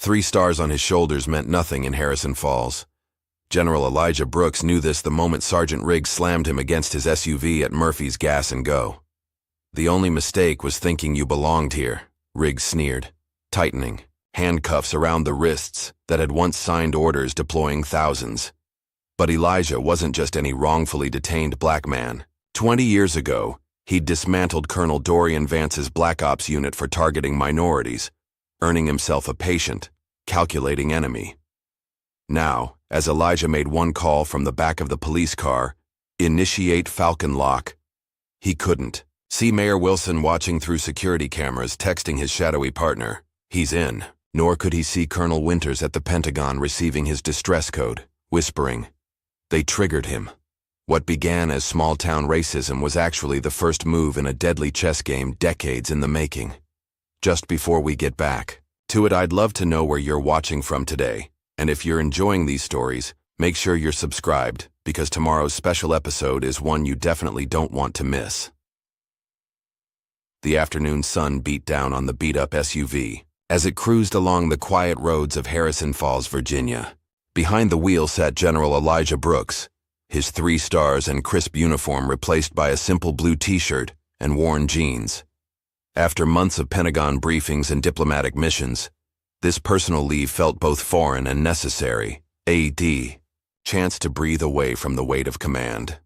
3 stars on his shoulders meant nothing in Harrison Falls. General Elijah Brooks knew this the moment Sergeant Riggs slammed him against his SUV at Murphy's Gas and Go. The only mistake was thinking you belonged here, Riggs sneered, tightening handcuffs around the wrists that had once signed orders deploying thousands. But Elijah wasn't just any wrongfully detained black man. 20 years ago, he'd dismantled Colonel Dorian Vance's Black Ops unit for targeting minorities, earning himself a patient, calculating enemy. Now, as Elijah made one call from the back of the police car, initiate Falcon Lock, he couldn't see Mayor Wilson watching through security cameras texting his shadowy partner, he's in. Nor could he see Colonel Winters at the Pentagon receiving his distress code, whispering. They triggered him. What began as small-town racism was actually the first move in a deadly chess game decades in the making. Just before we get back to it, I'd love to know where you're watching from today, and if you're enjoying these stories, make sure you're subscribed, because tomorrow's special episode is one you definitely don't want to miss. The afternoon sun beat down on the beat-up SUV as it cruised along the quiet roads of Harrison Falls, Virginia. Behind the wheel sat General Elijah Brooks, his 3 stars and crisp uniform replaced by a simple blue t-shirt and worn jeans. After months of Pentagon briefings and diplomatic missions, this personal leave felt both foreign and necessary. Chance to breathe away from the weight of command.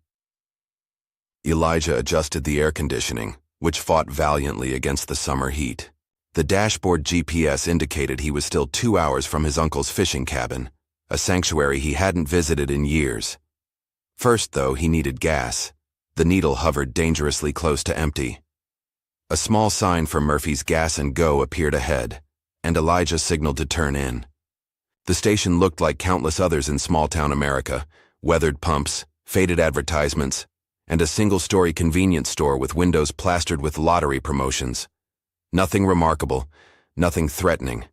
Elijah adjusted the air conditioning, which fought valiantly against the summer heat. The dashboard GPS indicated he was still 2 hours from his uncle's fishing cabin, a sanctuary he hadn't visited in years. First, though, he needed gas. The needle hovered dangerously close to empty. A small sign for Murphy's Gas and Go appeared ahead, and Elijah signaled to turn in. The station looked like countless others in small-town America, weathered pumps, faded advertisements, and a single-story convenience store with windows plastered with lottery promotions. Nothing remarkable, nothing threatening.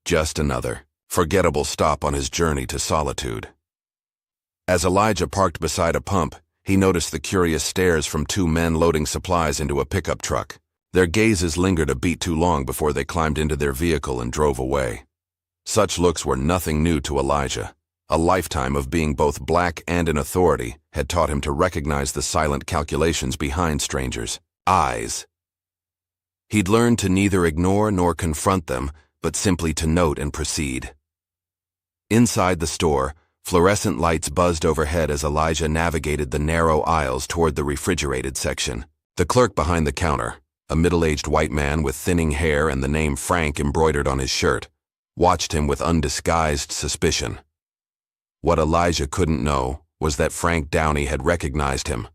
Just another forgettable stop on his journey to solitude. As Elijah parked beside a pump, he noticed the curious stares from 2 men loading supplies into a pickup truck. Their gazes lingered a beat too long before they climbed into their vehicle and drove away. Such looks were nothing new to Elijah. A lifetime of being both black and in authority had taught him to recognize the silent calculations behind strangers' eyes. He'd learned to neither ignore nor confront them, but simply to note and proceed. Inside the store, fluorescent lights buzzed overhead as Elijah navigated the narrow aisles toward the refrigerated section. The clerk behind the counter, a middle-aged white man with thinning hair and the name Frank embroidered on his shirt, watched him with undisguised suspicion. What Elijah couldn't know was that Frank Downey had recognized him,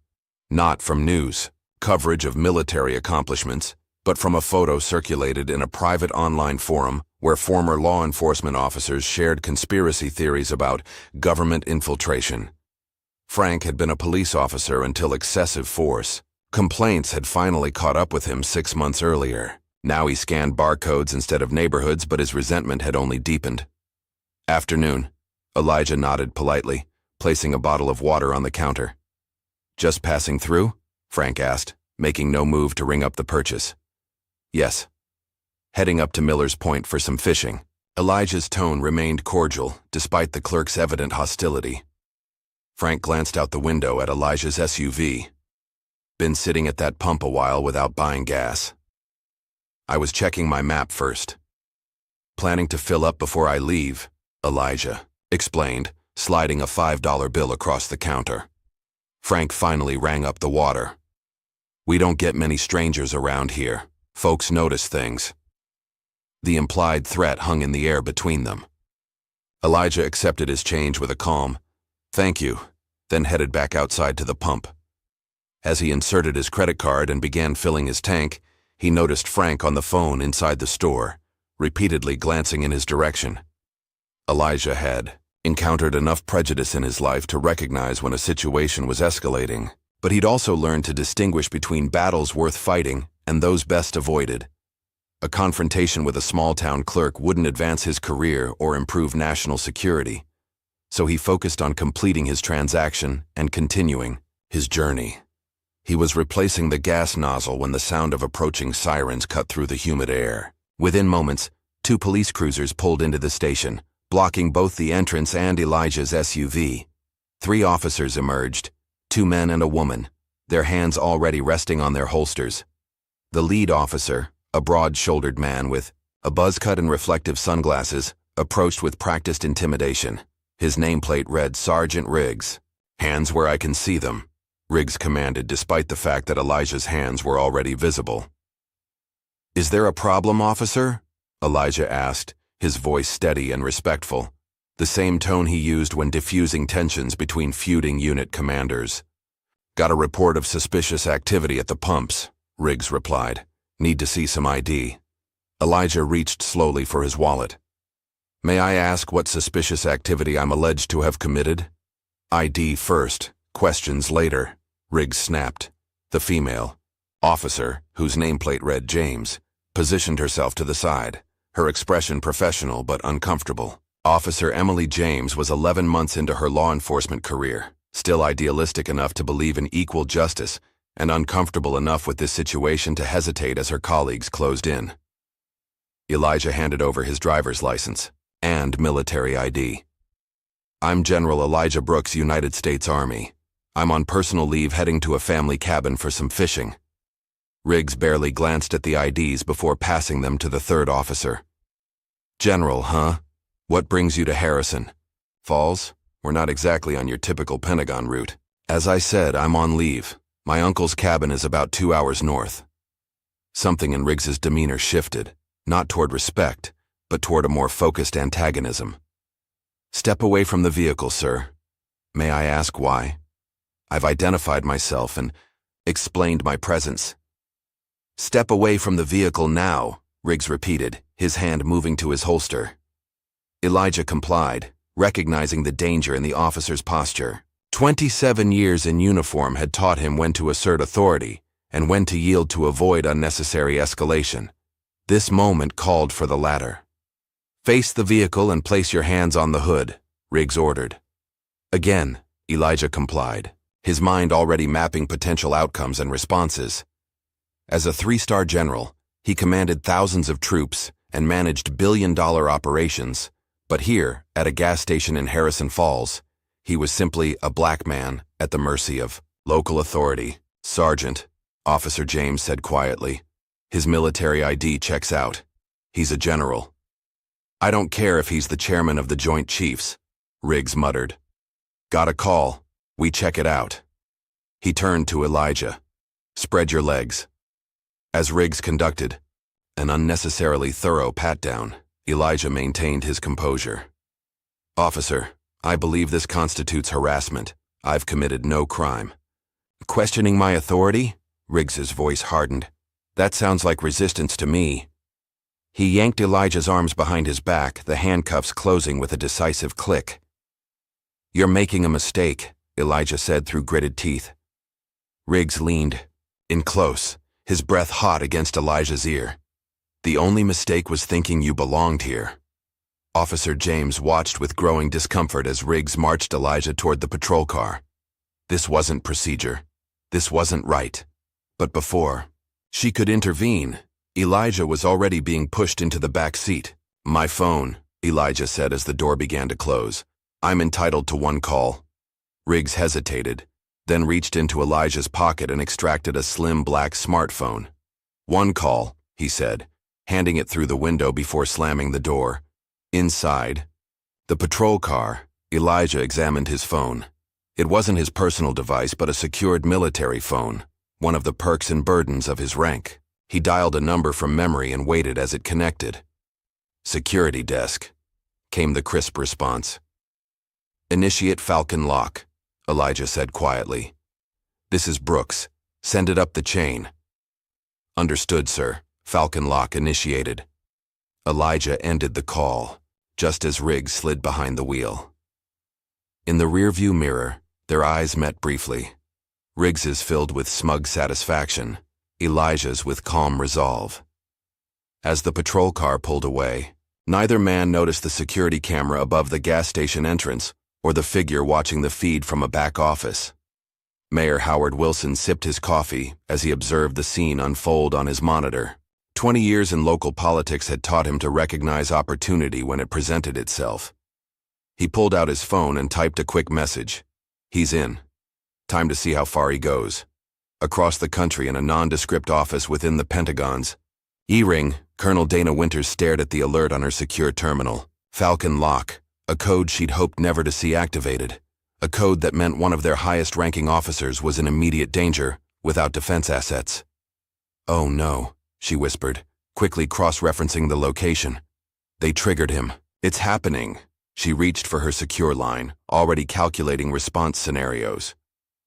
not from news coverage of military accomplishments, but from a photo circulated in a private online forum where former law enforcement officers shared conspiracy theories about government infiltration. Frank had been a police officer until excessive force. Complaints had finally caught up with him 6 months earlier. Now he scanned barcodes instead of neighborhoods, but his resentment had only deepened. Afternoon, Elijah nodded politely, placing a bottle of water on the counter. Just passing through? Frank asked, making no move to ring up the purchase. Yes. Heading up to Miller's Point for some fishing. Elijah's tone remained cordial, despite the clerk's evident hostility. Frank glanced out the window at Elijah's SUV. Been sitting at that pump a while without buying gas. I was checking my map first. Planning to fill up before I leave, Elijah explained, sliding a $5 bill across the counter. Frank finally rang up the water. We don't get many strangers around here. Folks notice things. The implied threat hung in the air between them. Elijah accepted his change with a calm, "Thank you," then headed back outside to the pump. As he inserted his credit card and began filling his tank, he noticed Frank on the phone inside the store, repeatedly glancing in his direction. Elijah had encountered enough prejudice in his life to recognize when a situation was escalating, but he'd also learned to distinguish between battles worth fighting and those best avoided. A confrontation with a small-town clerk wouldn't advance his career or improve national security, so he focused on completing his transaction and continuing his journey. He was replacing the gas nozzle when the sound of approaching sirens cut through the humid air. Within moments, Two police cruisers pulled into the station, blocking both the entrance and Elijah's SUV. Three officers emerged, two men and a woman, their hands already resting on their holsters. The lead officer, a broad-shouldered man with a buzz cut and reflective sunglasses, approached with practiced intimidation. His nameplate read Sergeant Riggs. "Hands where I can see them," Riggs commanded despite the fact that Elijah's hands were already visible. "Is there a problem, officer?" Elijah asked, his voice steady and respectful, the same tone he used when diffusing tensions between feuding unit commanders. "Got a report of suspicious activity at the pumps," Riggs replied. "Need to see some ID." Elijah reached slowly for his wallet. "May I ask what suspicious activity I'm alleged to have committed?" "ID first, questions later," Riggs snapped. The female officer, whose nameplate read James, positioned herself to the side, her expression professional but uncomfortable. Officer Emily James was 11 months into her law enforcement career, still idealistic enough to believe in equal justice and uncomfortable enough with this situation to hesitate as her colleagues closed in. Elijah handed over his driver's license and military ID. "I'm General Elijah Brooks, United States Army. I'm on personal leave heading to a family cabin for some fishing." Riggs barely glanced at the IDs before passing them to the third officer. "General, huh? What brings you to Harrison Falls? We're not exactly on your typical Pentagon route." "As I said, I'm on leave. My uncle's cabin is about 2 hours north." Something in Riggs's demeanor shifted, not toward respect, but toward a more focused antagonism. "Step away from the vehicle, sir." "May I ask why?" "I've identified myself and explained my presence." "Step away from the vehicle now," Riggs repeated, his hand moving to his holster. Elijah complied, recognizing the danger in the officer's posture. 27 years in uniform had taught him when to assert authority and when to yield to avoid unnecessary escalation. This moment called for the latter. "Face the vehicle and place your hands on the hood," Riggs ordered. Again, Elijah complied, his mind already mapping potential outcomes and responses. As a 3-star general, he commanded thousands of troops and managed billion-dollar operations, but here, at a gas station in Harrison Falls, he was simply a black man at the mercy of local authority. "Sergeant," Officer James said quietly. "His military ID checks out. He's a general." "I don't care if he's the chairman of the Joint Chiefs," Riggs muttered. "Got a call. We check it out." He turned to Elijah. "Spread your legs." As Riggs conducted an unnecessarily thorough pat-down, Elijah maintained his composure. "Officer, I believe this constitutes harassment. I've committed no crime." "Questioning my authority?" Riggs's voice hardened. "That sounds like resistance to me." He yanked Elijah's arms behind his back, the handcuffs closing with a decisive click. "You're making a mistake," Elijah said through gritted teeth. Riggs leaned in close, his breath hot against Elijah's ear. "The only mistake was thinking you belonged here." Officer James watched with growing discomfort as Riggs marched Elijah toward the patrol car. This wasn't procedure. This wasn't right. But before she could intervene, Elijah was already being pushed into the back seat. "My phone," Elijah said as the door began to close. "I'm entitled to one call." Riggs hesitated, then reached into Elijah's pocket and extracted a slim black smartphone. "One call," he said, handing it through the window before slamming the door. Inside the patrol car, Elijah examined his phone. It wasn't his personal device, but a secured military phone, one of the perks and burdens of his rank. He dialed a number from memory and waited as it connected. "Security desk," came the crisp response. "Initiate Falcon lock," Elijah said quietly. "This is Brooks. Send it up the chain." "Understood, sir." Falcon lock initiated. Elijah ended the call, just as Riggs slid behind the wheel. In the rearview mirror, their eyes met briefly. Riggs's filled with smug satisfaction, Elijah's with calm resolve. As the patrol car pulled away, neither man noticed the security camera above the gas station entrance or the figure watching the feed from a back office. Mayor Howard Wilson sipped his coffee as he observed the scene unfold on his monitor. 20 years in local politics had taught him to recognize opportunity when it presented itself. He pulled out his phone and typed a quick message. He's in. Time to see how far he goes. Across the country in a nondescript office within the Pentagon's E-ring, Colonel Dana Winters stared at the alert on her secure terminal. Falcon Lock, a code she'd hoped never to see activated. A code that meant one of their highest-ranking officers was in immediate danger, without defense assets. "Oh no," she whispered, quickly cross-referencing the location. "They triggered him. It's happening." She reached for her secure line, already calculating response scenarios.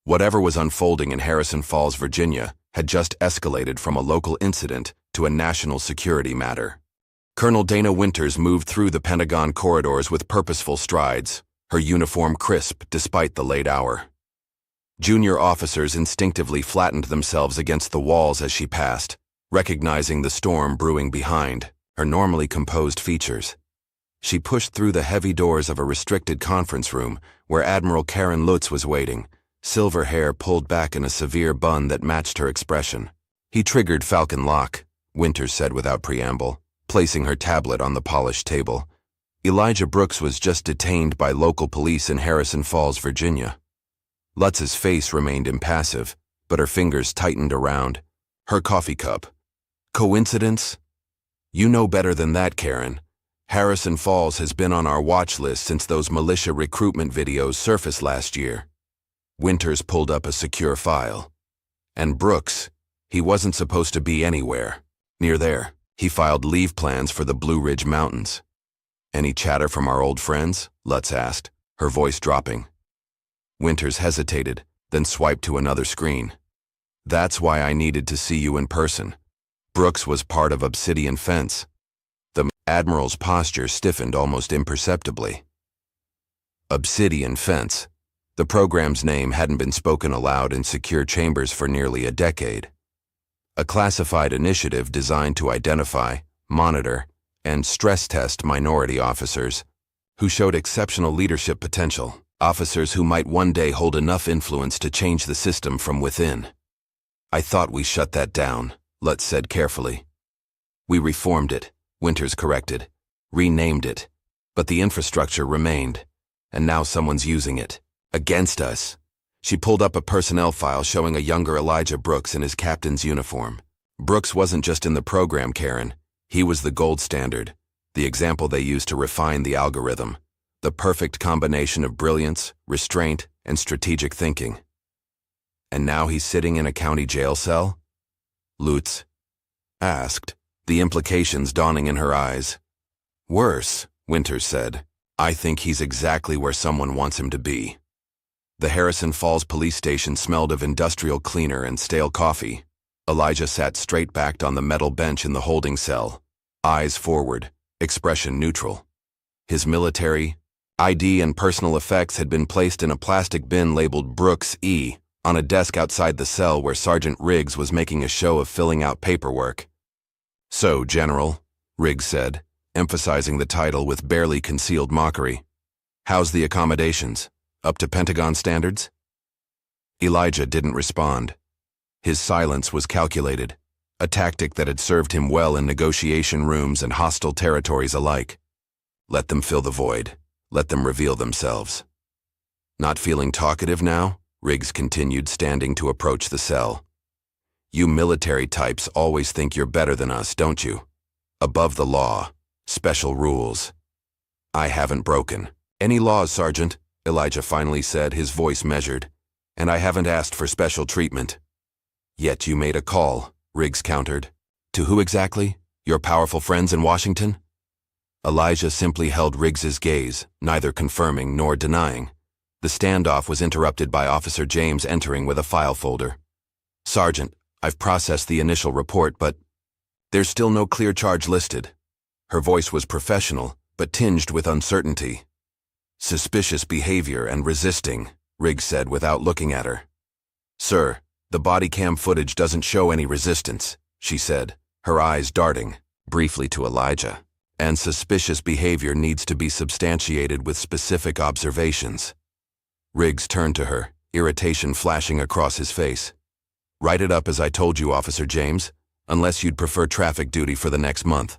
Whatever was unfolding in Harrison Falls, Virginia, had just escalated from a local incident to a national security matter. Colonel Dana Winters moved through the Pentagon corridors with purposeful strides, her uniform crisp despite the late hour. Junior officers instinctively flattened themselves against the walls as she passed, recognizing the storm brewing behind her normally composed features. She pushed through the heavy doors of a restricted conference room where Admiral Karen Lutz was waiting, silver hair pulled back in a severe bun that matched her expression. "He triggered Falcon Lock," Winters said without preamble, placing her tablet on the polished table. "Elijah Brooks was just detained by local police in Harrison Falls, Virginia." Lutz's face remained impassive, but her fingers tightened around her coffee cup. "Coincidence? You know better than that, Karen. Harrison Falls has been on our watch list since those militia recruitment videos surfaced last year." Winters pulled up a secure file. "And Brooks, he wasn't supposed to be anywhere near there. He filed leave plans for the Blue Ridge Mountains." "Any chatter from our old friends?" Lutz asked, her voice dropping. Winters hesitated, then swiped to another screen. "That's why I needed to see you in person. Brooks was part of Obsidian Fence." The Admiral's posture stiffened almost imperceptibly. Obsidian Fence. The program's name hadn't been spoken aloud in secure chambers for nearly a decade. A classified initiative designed to identify, monitor, and stress test minority officers who showed exceptional leadership potential, officers who might one day hold enough influence to change the system from within. "I thought we shut that down," Lutz said carefully. "We reformed it," Winters corrected, "renamed it. But the infrastructure remained, and now someone's using it. Against us." She pulled up a personnel file showing a younger Elijah Brooks in his captain's uniform. Brooks wasn't just in the program, Karen. He was the gold standard, the example they used to refine the algorithm, the perfect combination of brilliance, restraint, and strategic thinking. "And now he's sitting in a county jail cell?" Lutz asked, the implications dawning in her eyes. "Worse," Winters said. "I think he's exactly where someone wants him to be." The Harrison Falls police station smelled of industrial cleaner and stale coffee. Elijah sat straight-backed on the metal bench in the holding cell, eyes forward, expression neutral. His military, ID, and personal effects had been placed in a plastic bin labeled Brooks E on a desk outside the cell where Sergeant Riggs was making a show of filling out paperwork. "So, General," Riggs said, emphasizing the title with barely concealed mockery. "How's the accommodations? Up to Pentagon standards?" Elijah didn't respond. His silence was calculated, a tactic that had served him well in negotiation rooms and hostile territories alike. Let them fill the void. Let them reveal themselves. "Not feeling talkative now?" Riggs continued, standing to approach the cell. "You military types always think you're better than us, don't you? Above the law, special rules. I haven't broken any laws, Sergeant," Elijah finally said, his voice measured. "And I haven't asked for special treatment." "Yet you made a call," Riggs countered. "To who exactly? Your powerful friends in Washington?" Elijah simply held Riggs's gaze, neither confirming nor denying. The standoff was interrupted by Officer James entering with a file folder. "Sergeant, I've processed the initial report, but there's still no clear charge listed." Her voice was professional, but tinged with uncertainty. "Suspicious behavior and resisting," Riggs said without looking at her. "Sir, the body cam footage doesn't show any resistance," she said, her eyes darting, briefly to Elijah. "And suspicious behavior needs to be substantiated with specific observations." Riggs turned to her, irritation flashing across his face. "Write it up as I told you, Officer James. unless you'd prefer traffic duty for the next month.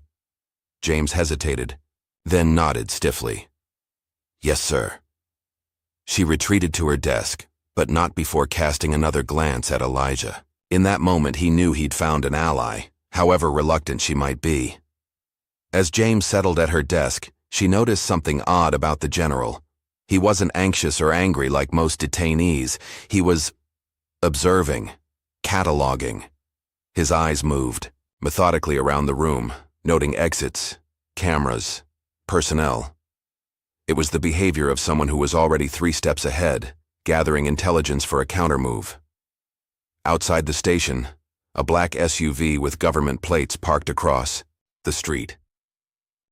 James hesitated, then nodded stiffly. Yes, sir. She retreated to her desk, but not before casting another glance at Elijah. In that moment, he knew he'd found an ally, however reluctant she might be. As James settled at her desk, she noticed something odd about the general. He wasn't anxious or angry like most detainees. He was observing, cataloging. His eyes moved methodically around the room, noting exits, cameras, personnel. It was the behavior of someone who was already 3 steps ahead, gathering intelligence for a countermove. Outside the station, a black SUV with government plates parked across the street.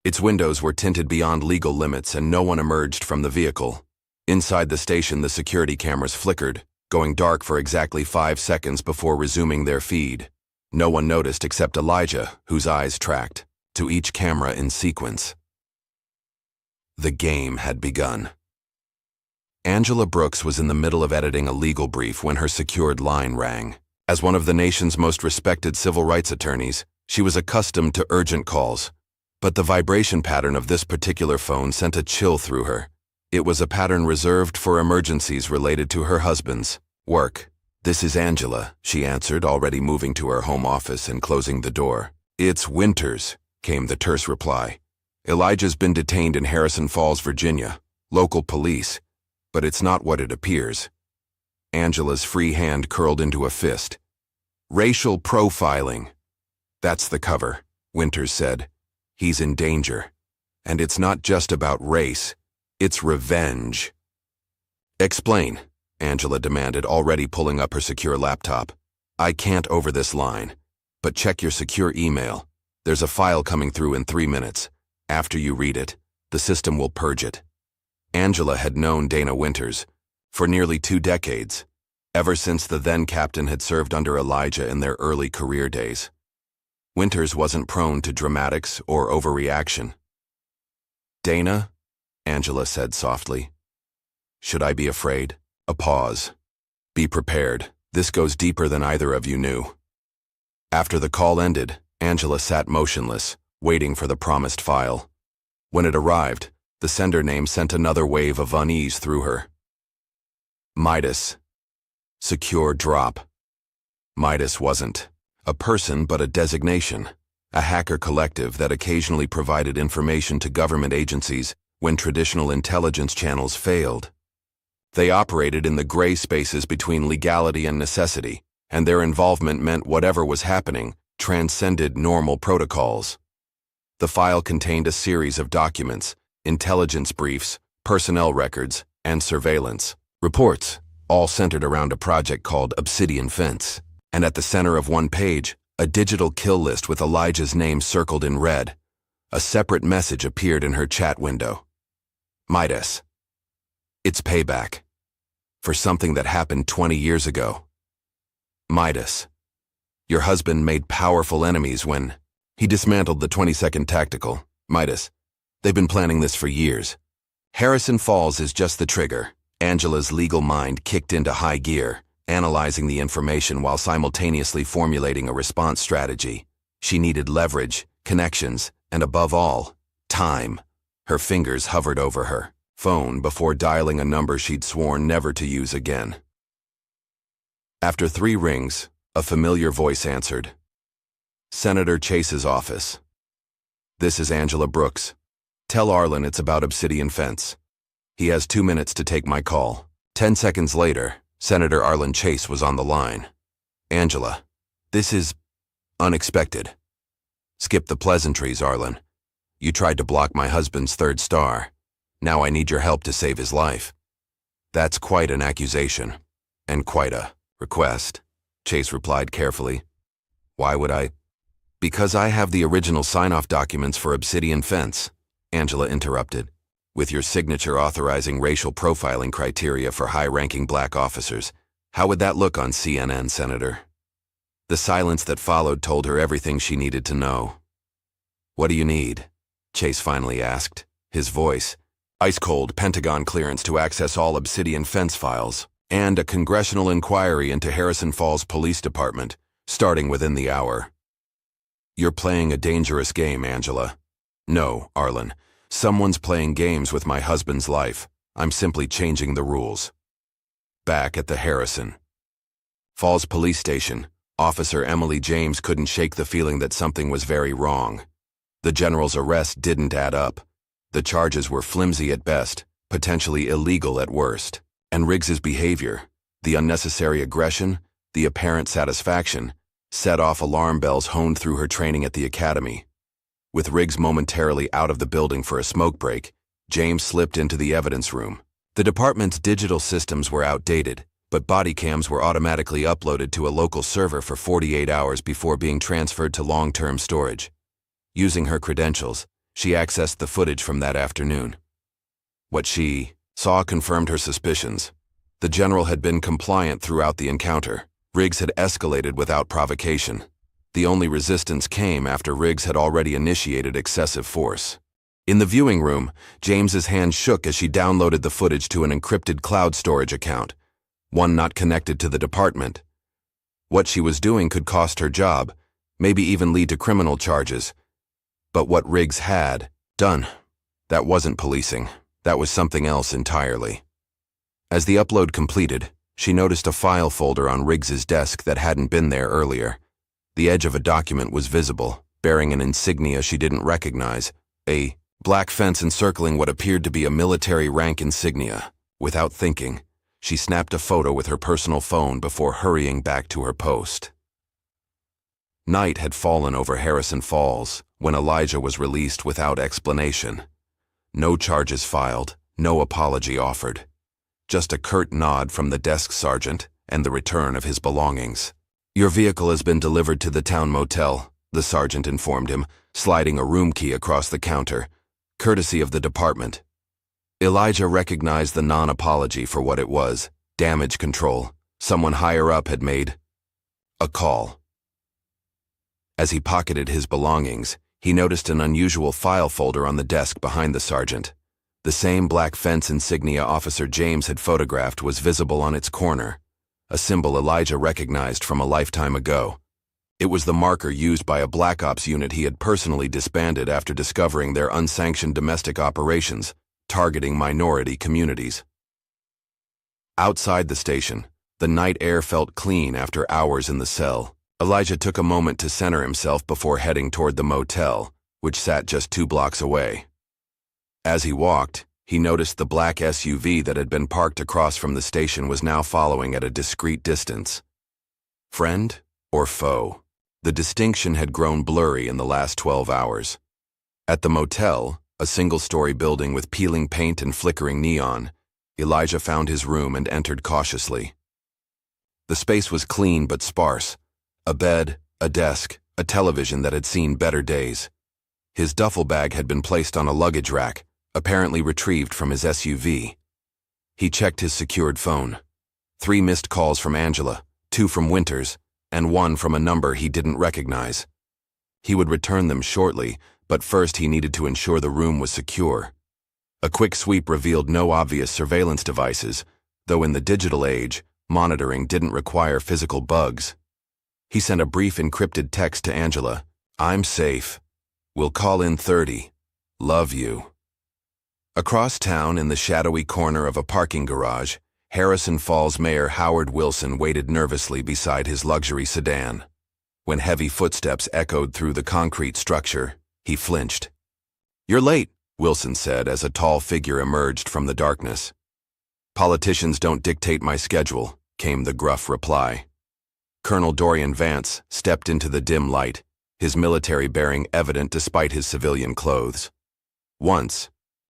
Its windows were tinted beyond legal limits and no one emerged from the vehicle. Inside the station, the security cameras flickered, going dark for exactly 5 seconds before resuming their feed. No one noticed except Elijah, whose eyes tracked to each camera in sequence. The game had begun. Angela Brooks was in the middle of editing a legal brief when her secured line rang. As one of the nation's most respected civil rights attorneys, she was accustomed to urgent calls. But the vibration pattern of this particular phone sent a chill through her. It was a pattern reserved for emergencies related to her husband's work. This is Angela, she answered, already moving to her home office and closing the door. It's Winters, came the terse reply. Elijah's been detained in Harrison Falls, Virginia. Local police. But it's not what it appears. Angela's free hand curled into a fist. Racial profiling. That's the cover, Winters said. He's in danger. And it's not just about race. It's revenge. Explain, Angela demanded, already pulling up her secure laptop. I can't over this line. But check your secure email. There's a file coming through in 3 minutes. After you read it, the system will purge it. Angela had known Dana Winters for nearly 2 decades, ever since the then captain had served under Elijah in their early career days. Winters wasn't prone to dramatics or overreaction. Dana, Angela said softly. Should I be afraid? A pause. Be prepared. This goes deeper than either of you knew. After the call ended, Angela sat motionless, waiting for the promised file. When it arrived, the sender name sent another wave of unease through her. Midas. Secure drop. Midas wasn't a person but a designation, a hacker collective that occasionally provided information to government agencies when traditional intelligence channels failed. They operated in the gray spaces between legality and necessity, and their involvement meant whatever was happening transcended normal protocols. The file contained a series of documents, intelligence briefs, personnel records, and surveillance reports, all centered around a project called Obsidian Fence. And at the center of one page, a digital kill list with Elijah's name circled in red. A separate message appeared in her chat window. Midas. It's payback. For something that happened 20 years ago. Midas. Your husband made powerful enemies when he dismantled the 22nd Tactical. Midas. They've been planning this for years. Harrison Falls is just the trigger. Angela's legal mind kicked into high gear, analyzing the information while simultaneously formulating a response strategy. She needed leverage, connections, and above all, time. Her fingers hovered over her phone before dialing a number she'd sworn never to use again. After 3 rings, a familiar voice answered. Senator Chase's office. This is Angela Brooks. Tell Arlen it's about Obsidian Fence. He has 2 minutes to take my call. 10 seconds later, Senator Arlen Chase was on the line. Angela, this is unexpected. Skip the pleasantries, Arlen. You tried to block my husband's 3rd star. Now I need your help to save his life. That's quite an accusation, and quite a request, Chase replied carefully. Why would I? Because I have the original sign-off documents for Obsidian Fence, Angela interrupted, with your signature authorizing racial profiling criteria for high-ranking black officers. How would that look on CNN, Senator? The silence that followed told her everything she needed to know. What do you need? Chase finally asked, his voice ice-cold. Pentagon clearance to access all Obsidian Fence files, and a congressional inquiry into Harrison Falls Police Department, starting within the hour. You're playing a dangerous game, Angela. No, Arlen. Someone's playing games with my husband's life. I'm simply changing the rules. Back at the Harrison Falls Police Station, Officer Emily James couldn't shake the feeling that something was very wrong. The general's arrest didn't add up. The charges were flimsy at best, potentially illegal at worst. And Riggs's behavior, the unnecessary aggression, the apparent satisfaction, set off alarm bells honed through her training at the academy. With Riggs momentarily out of the building for a smoke break, James slipped into the evidence room. The department's digital systems were outdated, but body cams were automatically uploaded to a local server for 48 hours before being transferred to long-term storage. Using her credentials, she accessed the footage from that afternoon. What she saw confirmed her suspicions. The general had been compliant throughout the encounter. Riggs had escalated without provocation. The only resistance came after Riggs had already initiated excessive force. In the viewing room, James's hand shook as she downloaded the footage to an encrypted cloud storage account, one not connected to the department. What she was doing could cost her job, maybe even lead to criminal charges. But what Riggs had done, that wasn't policing. That was something else entirely. As the upload completed, she noticed a file folder on Riggs's desk that hadn't been there earlier. The edge of a document was visible, bearing an insignia she didn't recognize, a black fence encircling what appeared to be a military rank insignia. Without thinking, she snapped a photo with her personal phone before hurrying back to her post. Night had fallen over Harrison Falls when Elijah was released without explanation. No charges filed, no apology offered. Just a curt nod from the desk sergeant and the return of his belongings. "Your vehicle has been delivered to the town motel," the sergeant informed him, sliding a room key across the counter, courtesy of the department. Elijah recognized the non-apology for what it was, damage control. Someone higher up had made a call. As he pocketed his belongings, he noticed an unusual file folder on the desk behind the sergeant. The same black fence insignia Officer James had photographed was visible on its corner, a symbol Elijah recognized from a lifetime ago. It was the marker used by a Black Ops unit he had personally disbanded after discovering their unsanctioned domestic operations, targeting minority communities. Outside the station, the night air felt clean after hours in the cell. Elijah took a moment to center himself before heading toward the motel, which sat just 2 blocks away. As he walked, he noticed the black SUV that had been parked across from the station was now following at a discreet distance. Friend or foe? The distinction had grown blurry in the last 12 hours. At the motel, a single-story building with peeling paint and flickering neon, Elijah found his room and entered cautiously. The space was clean but sparse. A bed, a desk, a television that had seen better days. His duffel bag had been placed on a luggage rack, apparently retrieved from his SUV. He checked his secured phone. 3 missed calls from Angela, 2 from Winters, and 1 from a number he didn't recognize. He would return them shortly, but first he needed to ensure the room was secure. A quick sweep revealed no obvious surveillance devices, though in the digital age, monitoring didn't require physical bugs. He sent a brief encrypted text to Angela. "I'm safe. We'll call in 30. Love you." Across town, in the shadowy corner of a parking garage, Harrison Falls Mayor Howard Wilson waited nervously beside his luxury sedan. When heavy footsteps echoed through the concrete structure, he flinched. "You're late," Wilson said as a tall figure emerged from the darkness. "Politicians don't dictate my schedule," came the gruff reply. Colonel Dorian Vance stepped into the dim light, his military bearing evident despite his civilian clothes. Once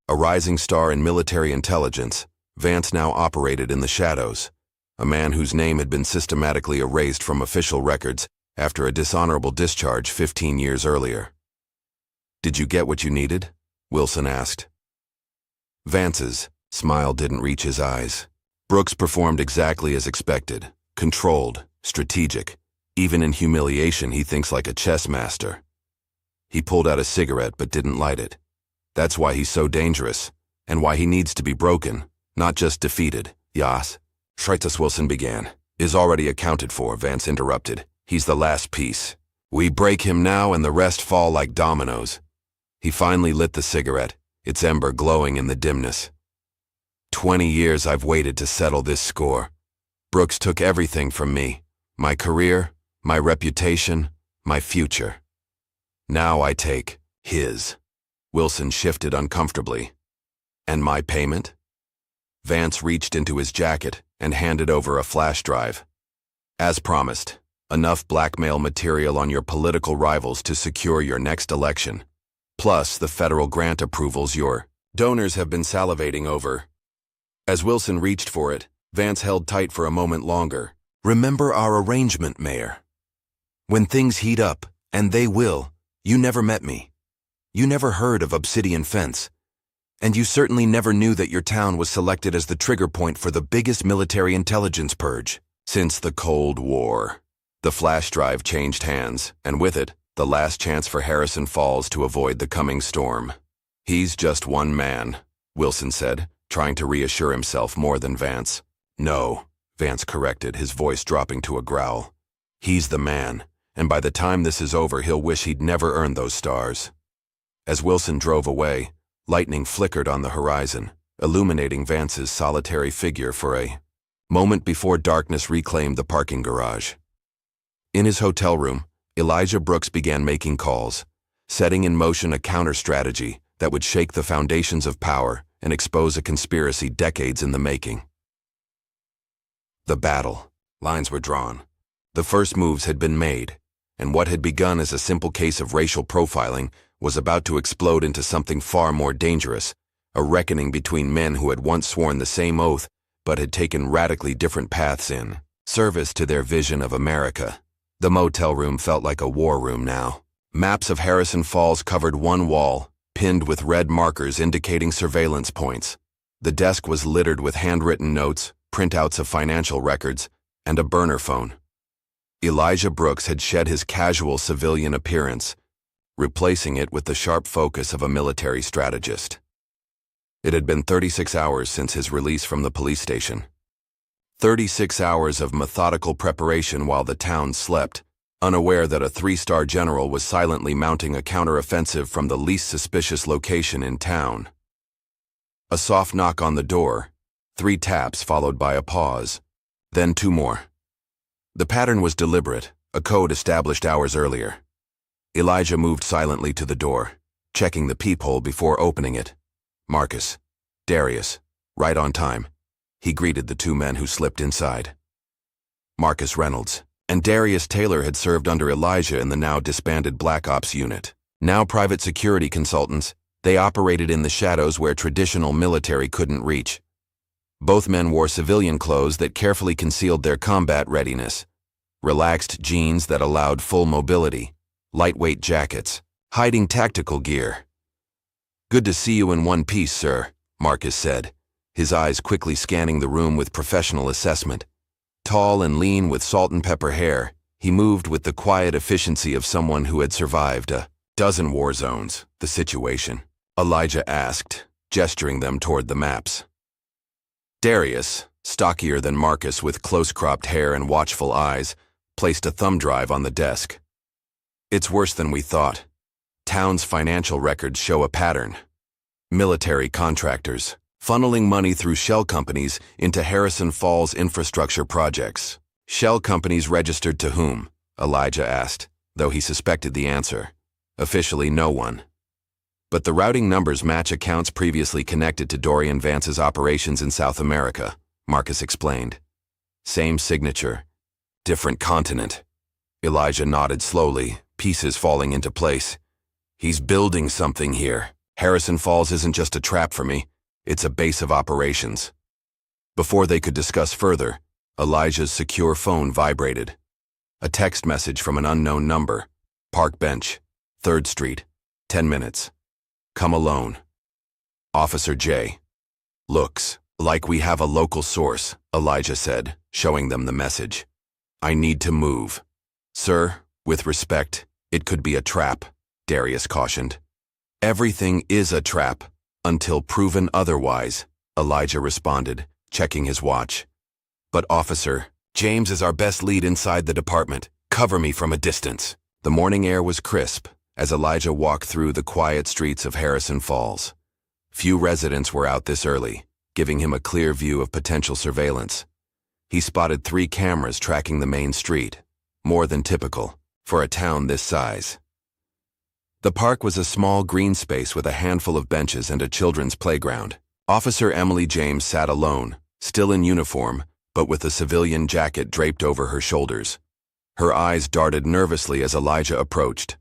a rising star in military intelligence, Vance now operated in the shadows, a man whose name had been systematically erased from official records after a dishonorable discharge 15 years earlier. "Did you get what you needed?" Wilson asked. Vance's smile didn't reach his eyes. Brooks performed exactly as expected, controlled, strategic. Even in humiliation, he thinks like a chess master. He pulled out a cigarette but didn't light it. That's why he's so dangerous, and why he needs to be broken, not just defeated. "Yas," Schreitus Wilson began. "Is already accounted for," Vance interrupted. "He's the last piece. We break him now and the rest fall like dominoes. He finally lit the cigarette, its ember glowing in the dimness. 20 years I've waited to settle this score. Brooks took everything from me. My career, my reputation, my future. Now I take his. Wilson shifted uncomfortably. And my payment? Vance reached into his jacket and handed over a flash drive. As promised, enough blackmail material on your political rivals to secure your next election. Plus the federal grant approvals your donors have been salivating over. As Wilson reached for it, Vance held tight for a moment longer. Remember our arrangement, Mayor. When things heat up, and they will, you never met me. You never heard of Obsidian Fence. And you certainly never knew that your town was selected as the trigger point for the biggest military intelligence purge since the Cold War. The flash drive changed hands, and with it, the last chance for Harrison Falls to avoid the coming storm. He's just one man, Wilson said, trying to reassure himself more than Vance. No, Vance corrected, his voice dropping to a growl. He's the man, and by the time this is over, he'll wish he'd never earned those stars. As Wilson drove away, lightning flickered on the horizon, illuminating Vance's solitary figure for a moment before darkness reclaimed the parking garage. In his hotel room, Elijah Brooks began making calls, setting in motion a counter-strategy that would shake the foundations of power and expose a conspiracy decades in the making. The battle. Lines were drawn. The first moves had been made, and what had begun as a simple case of racial profiling was about to explode into something far more dangerous, a reckoning between men who had once sworn the same oath but had taken radically different paths in service to their vision of America. The motel room felt like a war room now. Maps of Harrison Falls covered one wall, pinned with red markers indicating surveillance points. The desk was littered with handwritten notes, printouts of financial records, and a burner phone. Elijah Brooks had shed his casual civilian appearance, replacing it with the sharp focus of a military strategist. It had been 36 hours since his release from the police station. 36 hours of methodical preparation while the town slept, unaware that a 3-star general was silently mounting a counteroffensive from the least suspicious location in town. A soft knock on the door, 3 taps followed by a pause, then 2 more. The pattern was deliberate, a code established hours earlier. Elijah moved silently to the door, checking the peephole before opening it. Marcus, Darius, right on time. He greeted the 2 men who slipped inside. Marcus Reynolds and Darius Taylor had served under Elijah in the now disbanded Black Ops unit. Now private security consultants, they operated in the shadows where traditional military couldn't reach. Both men wore civilian clothes that carefully concealed their combat readiness. Relaxed jeans that allowed full mobility, lightweight jackets, hiding tactical gear. Good to see you in one piece, sir, Marcus said, his eyes quickly scanning the room with professional assessment. Tall and lean with salt and pepper hair, he moved with the quiet efficiency of someone who had survived a dozen war zones. The situation? Elijah asked, gesturing them toward the maps. Darius, stockier than Marcus with close-cropped hair and watchful eyes, placed a thumb drive on the desk. It's worse than we thought. Town's financial records show a pattern. Military contractors, funneling money through shell companies into Harrison Falls infrastructure projects. Shell companies registered to whom? Elijah asked, though he suspected the answer. Officially, no one. But the routing numbers match accounts previously connected to Dorian Vance's operations in South America, Marcus explained. Same signature, different continent. Elijah nodded slowly, pieces falling into place. He's building something here. Harrison Falls isn't just a trap for me. It's a base of operations. Before they could discuss further, Elijah's secure phone vibrated. A text message from an unknown number. Park bench, 3rd Street, 10 minutes. Come alone. Officer J. Looks like we have a local source, Elijah said, showing them the message. I need to move. Sir, with respect, it could be a trap, Darius cautioned. Everything is a trap. Until proven otherwise, Elijah responded, checking his watch. But officer, James is our best lead inside the department. Cover me from a distance. The morning air was crisp as Elijah walked through the quiet streets of Harrison Falls. Few residents were out this early, giving him a clear view of potential surveillance. He spotted 3 cameras tracking the main street, more than typical for a town this size. The park was a small green space with a handful of benches and a children's playground. Officer Emily James sat alone, still in uniform, but with a civilian jacket draped over her shoulders. Her eyes darted nervously as Elijah approached.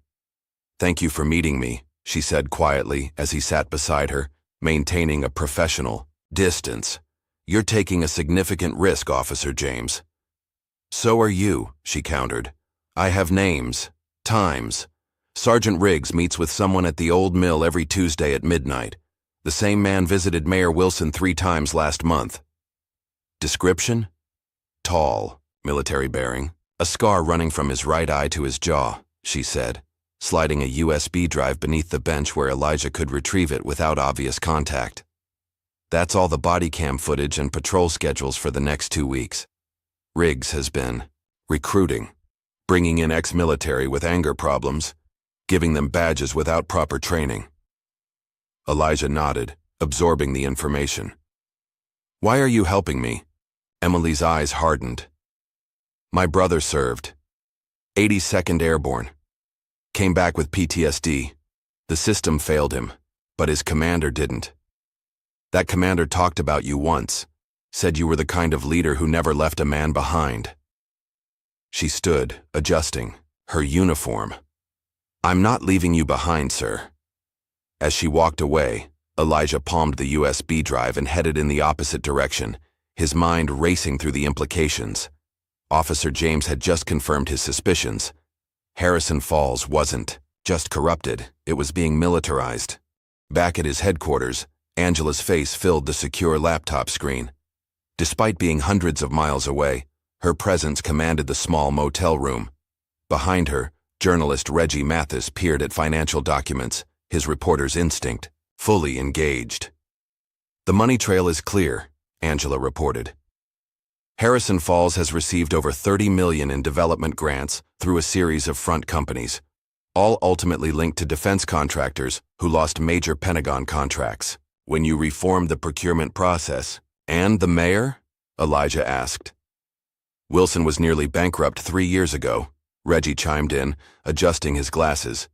"Thank you for meeting me," she said quietly as he sat beside her, maintaining a professional distance. "You're taking a significant risk, Officer James." "So are you," she countered. "I have names, times. Sergeant Riggs meets with someone at the old mill every Tuesday at midnight. The same man visited Mayor Wilson 3 times last month." Description? Tall, military bearing, a scar running from his right eye to his jaw, she said, sliding a USB drive beneath the bench where Elijah could retrieve it without obvious contact. "That's all the body cam footage and patrol schedules for the next 2 weeks. Riggs has been recruiting, bringing in ex-military with anger problems, giving them badges without proper training." Elijah nodded, absorbing the information. "Why are you helping me?" Emily's eyes hardened. "My brother served. 82nd Airborne. Came back with PTSD. The system failed him, but his commander didn't. That commander talked about you once, said you were the kind of leader who never left a man behind." She stood, adjusting her uniform. "I'm not leaving you behind, sir." As she walked away, Elijah palmed the USB drive and headed in the opposite direction, his mind racing through the implications. Officer James had just confirmed his suspicions. Harrison Falls wasn't just corrupted, it was being militarized. Back at his headquarters, Angela's face filled the secure laptop screen. Despite being hundreds of miles away, her presence commanded the small motel room. Behind her, journalist Reggie Mathis peered at financial documents, his reporter's instinct, fully engaged. "The money trail is clear," Angela reported. "Harrison Falls has received over $30 million in development grants through a series of front companies, all ultimately linked to defense contractors who lost major Pentagon contracts. When you reformed the procurement process, and the mayor?" Elijah asked. "Wilson was nearly bankrupt 3 years ago," Reggie chimed in, adjusting his glasses.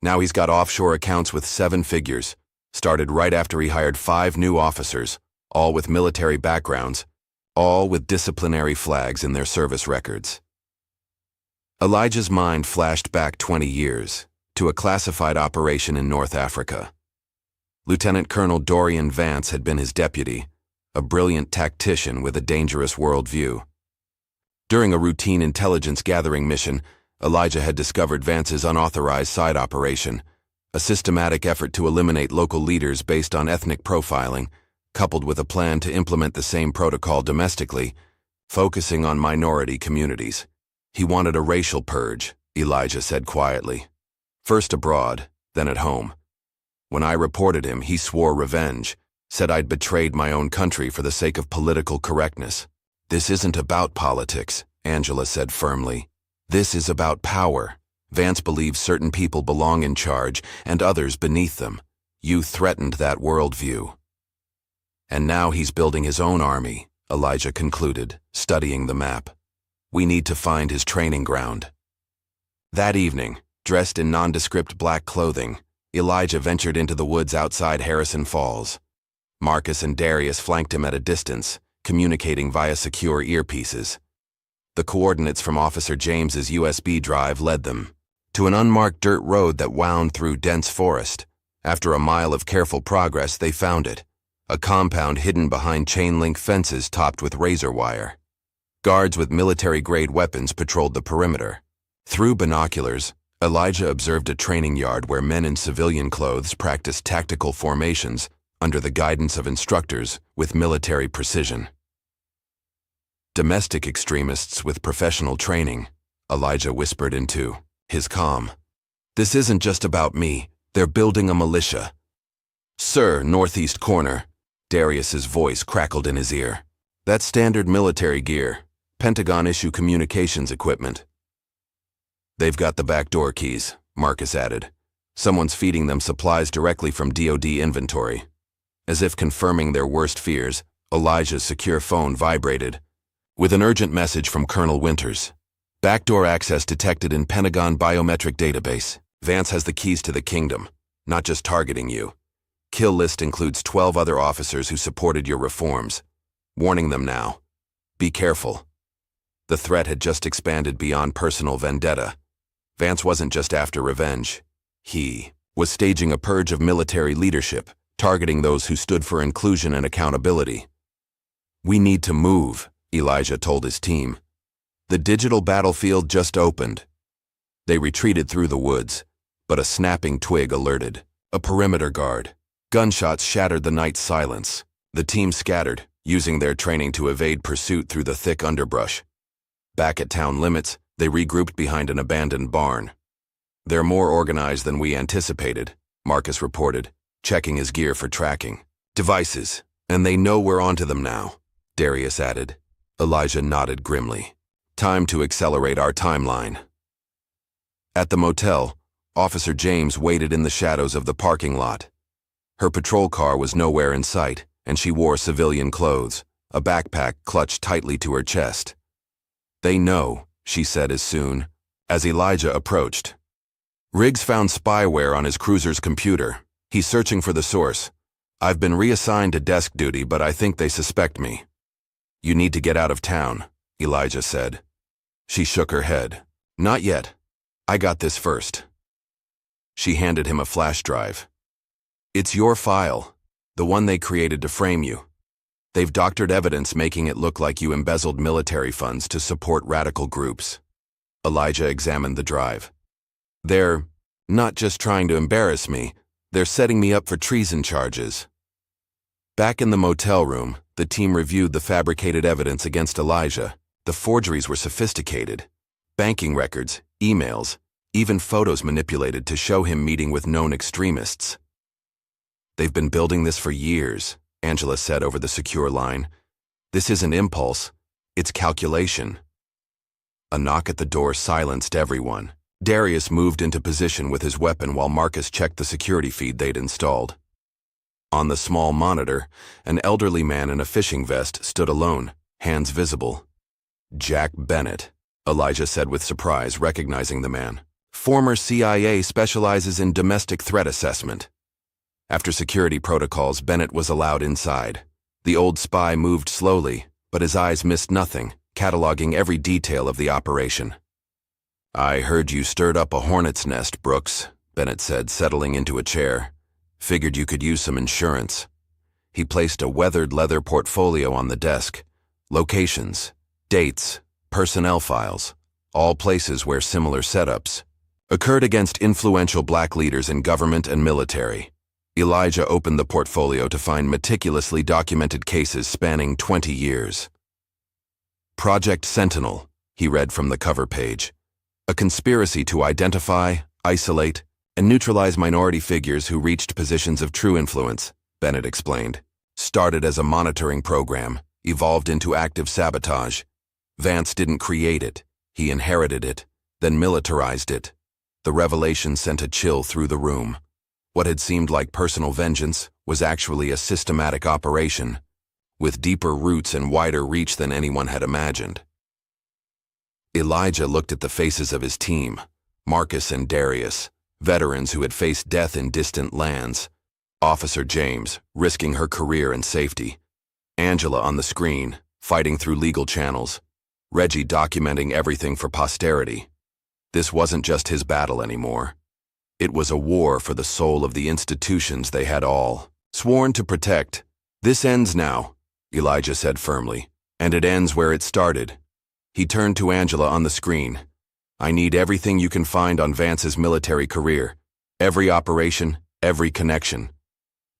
"Now he's got offshore accounts with 7 figures, started right after he hired 5 new officers, all with military backgrounds, all with disciplinary flags in their service records." Elijah's mind flashed back 20 years, to a classified operation in North Africa. Lieutenant Colonel Dorian Vance had been his deputy, a brilliant tactician with a dangerous worldview. During a routine intelligence gathering mission, Elijah had discovered Vance's unauthorized side operation, a systematic effort to eliminate local leaders based on ethnic profiling, coupled with a plan to implement the same protocol domestically, focusing on minority communities. "He wanted a racial purge," Elijah said quietly. "First abroad, then at home. When I reported him, he swore revenge, said I'd betrayed my own country for the sake of political correctness." "This isn't about politics," Angela said firmly. "This is about power. Vance believes certain people belong in charge and others beneath them. You threatened that worldview." "And now he's building his own army," Elijah concluded, studying the map. "We need to find his training ground." That evening, dressed in nondescript black clothing, Elijah ventured into the woods outside Harrison Falls. Marcus and Darius flanked him at a distance, communicating via secure earpieces. The coordinates from Officer James's USB drive led them to an unmarked dirt road that wound through dense forest. After a mile of careful progress, they found it, a compound hidden behind chain-link fences topped with razor wire. Guards with military-grade weapons patrolled the perimeter. Through binoculars, Elijah observed a training yard where men in civilian clothes practiced tactical formations under the guidance of instructors with military precision. "Domestic extremists with professional training," Elijah whispered into his comm. "This isn't just about me. They're building a militia." "Sir, northeast corner," Darius's voice crackled in his ear. "That's standard military gear. Pentagon issue communications equipment." They've got the backdoor keys, Marcus added. Someone's feeding them supplies directly from DoD inventory. As if confirming their worst fears, Elijah's secure phone vibrated. With an urgent message from Colonel Winters. Backdoor access detected in Pentagon biometric database. Vance has the keys to the kingdom, not just targeting you. Kill list includes 12 other officers who supported your reforms. Warning them now. Be careful. The threat had just expanded beyond personal vendetta. Vance wasn't just after revenge. He was staging a purge of military leadership, targeting those who stood for inclusion and accountability. We need to move, Elijah told his team. The digital battlefield just opened. They retreated through the woods, but a snapping twig alerted. A perimeter guard. Gunshots shattered the night's silence. The team scattered, using their training to evade pursuit through the thick underbrush. Back at town limits, they regrouped behind an abandoned barn. They're more organized than we anticipated, Marcus reported, checking his gear for tracking devices, and they know we're onto them now, Darius added. Elijah nodded grimly. Time to accelerate our timeline. At the motel, Officer James waited in the shadows of the parking lot. Her patrol car was nowhere in sight, and she wore civilian clothes, a backpack clutched tightly to her chest. They know, she said as Elijah approached. Riggs found spyware on his cruiser's computer. He's searching for the source. I've been reassigned to desk duty, but I think they suspect me. You need to get out of town, Elijah said. She shook her head. Not yet. I got this first. She handed him a flash drive. It's your file, the one they created to frame you. They've doctored evidence making it look like you embezzled military funds to support radical groups. Elijah examined the drive. They're not just trying to embarrass me, they're setting me up for treason charges. Back in the motel room, the team reviewed the fabricated evidence against Elijah. The forgeries were sophisticated. Banking records, emails, even photos manipulated to show him meeting with known extremists. They've been building this for years, Angela said over the secure line. This isn't impulse, it's calculation. A knock at the door silenced everyone. Darius moved into position with his weapon while Marcus checked the security feed they'd installed. On the small monitor, an elderly man in a fishing vest stood alone, hands visible. Jack Bennett, Elijah said with surprise, recognizing the man. Former CIA, specializes in domestic threat assessment. After security protocols, Bennett was allowed inside. The old spy moved slowly, but his eyes missed nothing, cataloging every detail of the operation. I heard you stirred up a hornet's nest, Brooks, Bennett said, settling into a chair. Figured you could use some insurance. He placed a weathered leather portfolio on the desk. Locations, dates, personnel files, all places where similar setups occurred against influential black leaders in government and military. Elijah opened the portfolio to find meticulously documented cases spanning 20 years. Project Sentinel, he read from the cover page. A conspiracy to identify, isolate, and neutralize minority figures who reached positions of true influence, Bennett explained. Started as a monitoring program, evolved into active sabotage. Vance didn't create it, he inherited it, then militarized it. The revelation sent a chill through the room. What had seemed like personal vengeance was actually a systematic operation, with deeper roots and wider reach than anyone had imagined. Elijah looked at the faces of his team, Marcus and Darius, veterans who had faced death in distant lands. Officer James, risking her career and safety. Angela on the screen, fighting through legal channels. Reggie documenting everything for posterity. This wasn't just his battle anymore. It was a war for the soul of the institutions they had all sworn to protect. This ends now, Elijah said firmly, and it ends where it started. He turned to Angela on the screen. I need everything you can find on Vance's military career. Every operation, every connection.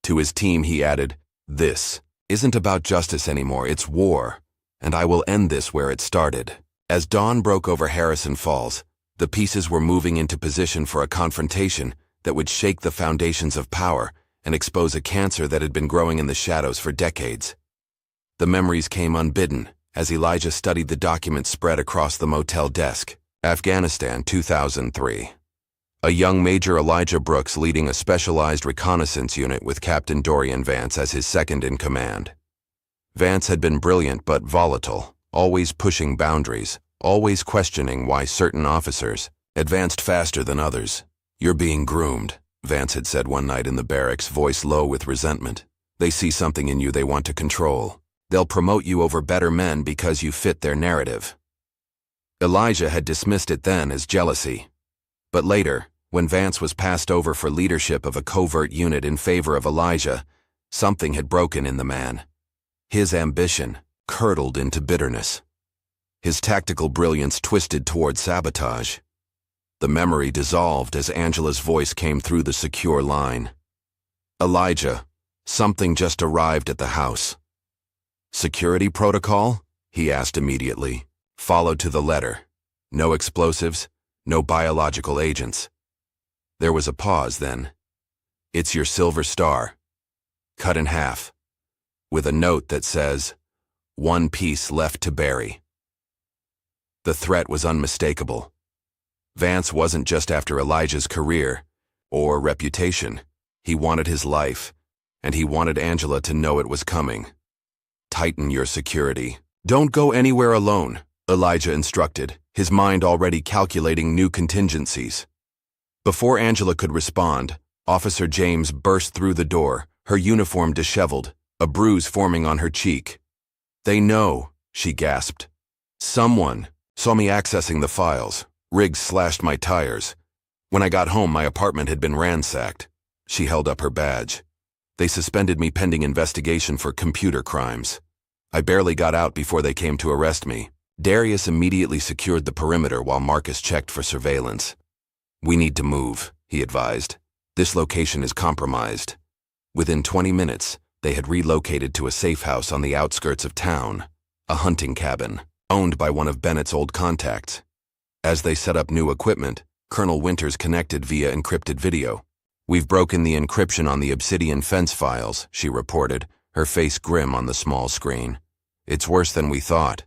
To his team he added, this isn't about justice anymore, it's war, and I will end this where it started. As dawn broke over Harrison Falls, the pieces were moving into position for a confrontation that would shake the foundations of power and expose a cancer that had been growing in the shadows for decades. The memories came unbidden as Elijah studied the documents spread across the motel desk. Afghanistan, 2003. A young Major Elijah Brooks leading a specialized reconnaissance unit with Captain Dorian Vance as his second-in-command. Vance had been brilliant but volatile, always pushing boundaries, always questioning why certain officers advanced faster than others. "You're being groomed," Vance had said one night in the barracks, voice low with resentment. "They see something in you they want to control. They'll promote you over better men because you fit their narrative." Elijah had dismissed it then as jealousy. But later, when Vance was passed over for leadership of a covert unit in favor of Elijah, something had broken in the man. His ambition curdled into bitterness. His tactical brilliance twisted toward sabotage. The memory dissolved as Angela's voice came through the secure line. "Elijah, something just arrived at the house." "Security protocol?" he asked immediately, followed to the letter. "No explosives, no biological agents." There was a pause then. "It's your silver star, cut in half, with a note that says, 'One piece left to bury.'" The threat was unmistakable. Vance wasn't just after Elijah's career or reputation. He wanted his life, and he wanted Angela to know it was coming. "Tighten your security. Don't go anywhere alone," Elijah instructed, his mind already calculating new contingencies. Before Angela could respond, Officer James burst through the door, her uniform disheveled, a bruise forming on her cheek. "They know," she gasped. "Someone saw me accessing the files. Riggs slashed my tires. When I got home, my apartment had been ransacked." She held up her badge. "They suspended me pending investigation for computer crimes. I barely got out before they came to arrest me." Darius immediately secured the perimeter while Marcus checked for surveillance. "We need to move," he advised. "This location is compromised." Within 20 minutes, they had relocated to a safe house on the outskirts of town, a hunting cabin, owned by one of Bennett's old contacts. As they set up new equipment, Colonel Winters connected via encrypted video. "We've broken the encryption on the Obsidian fence files," she reported, her face grim on the small screen. "It's worse than we thought.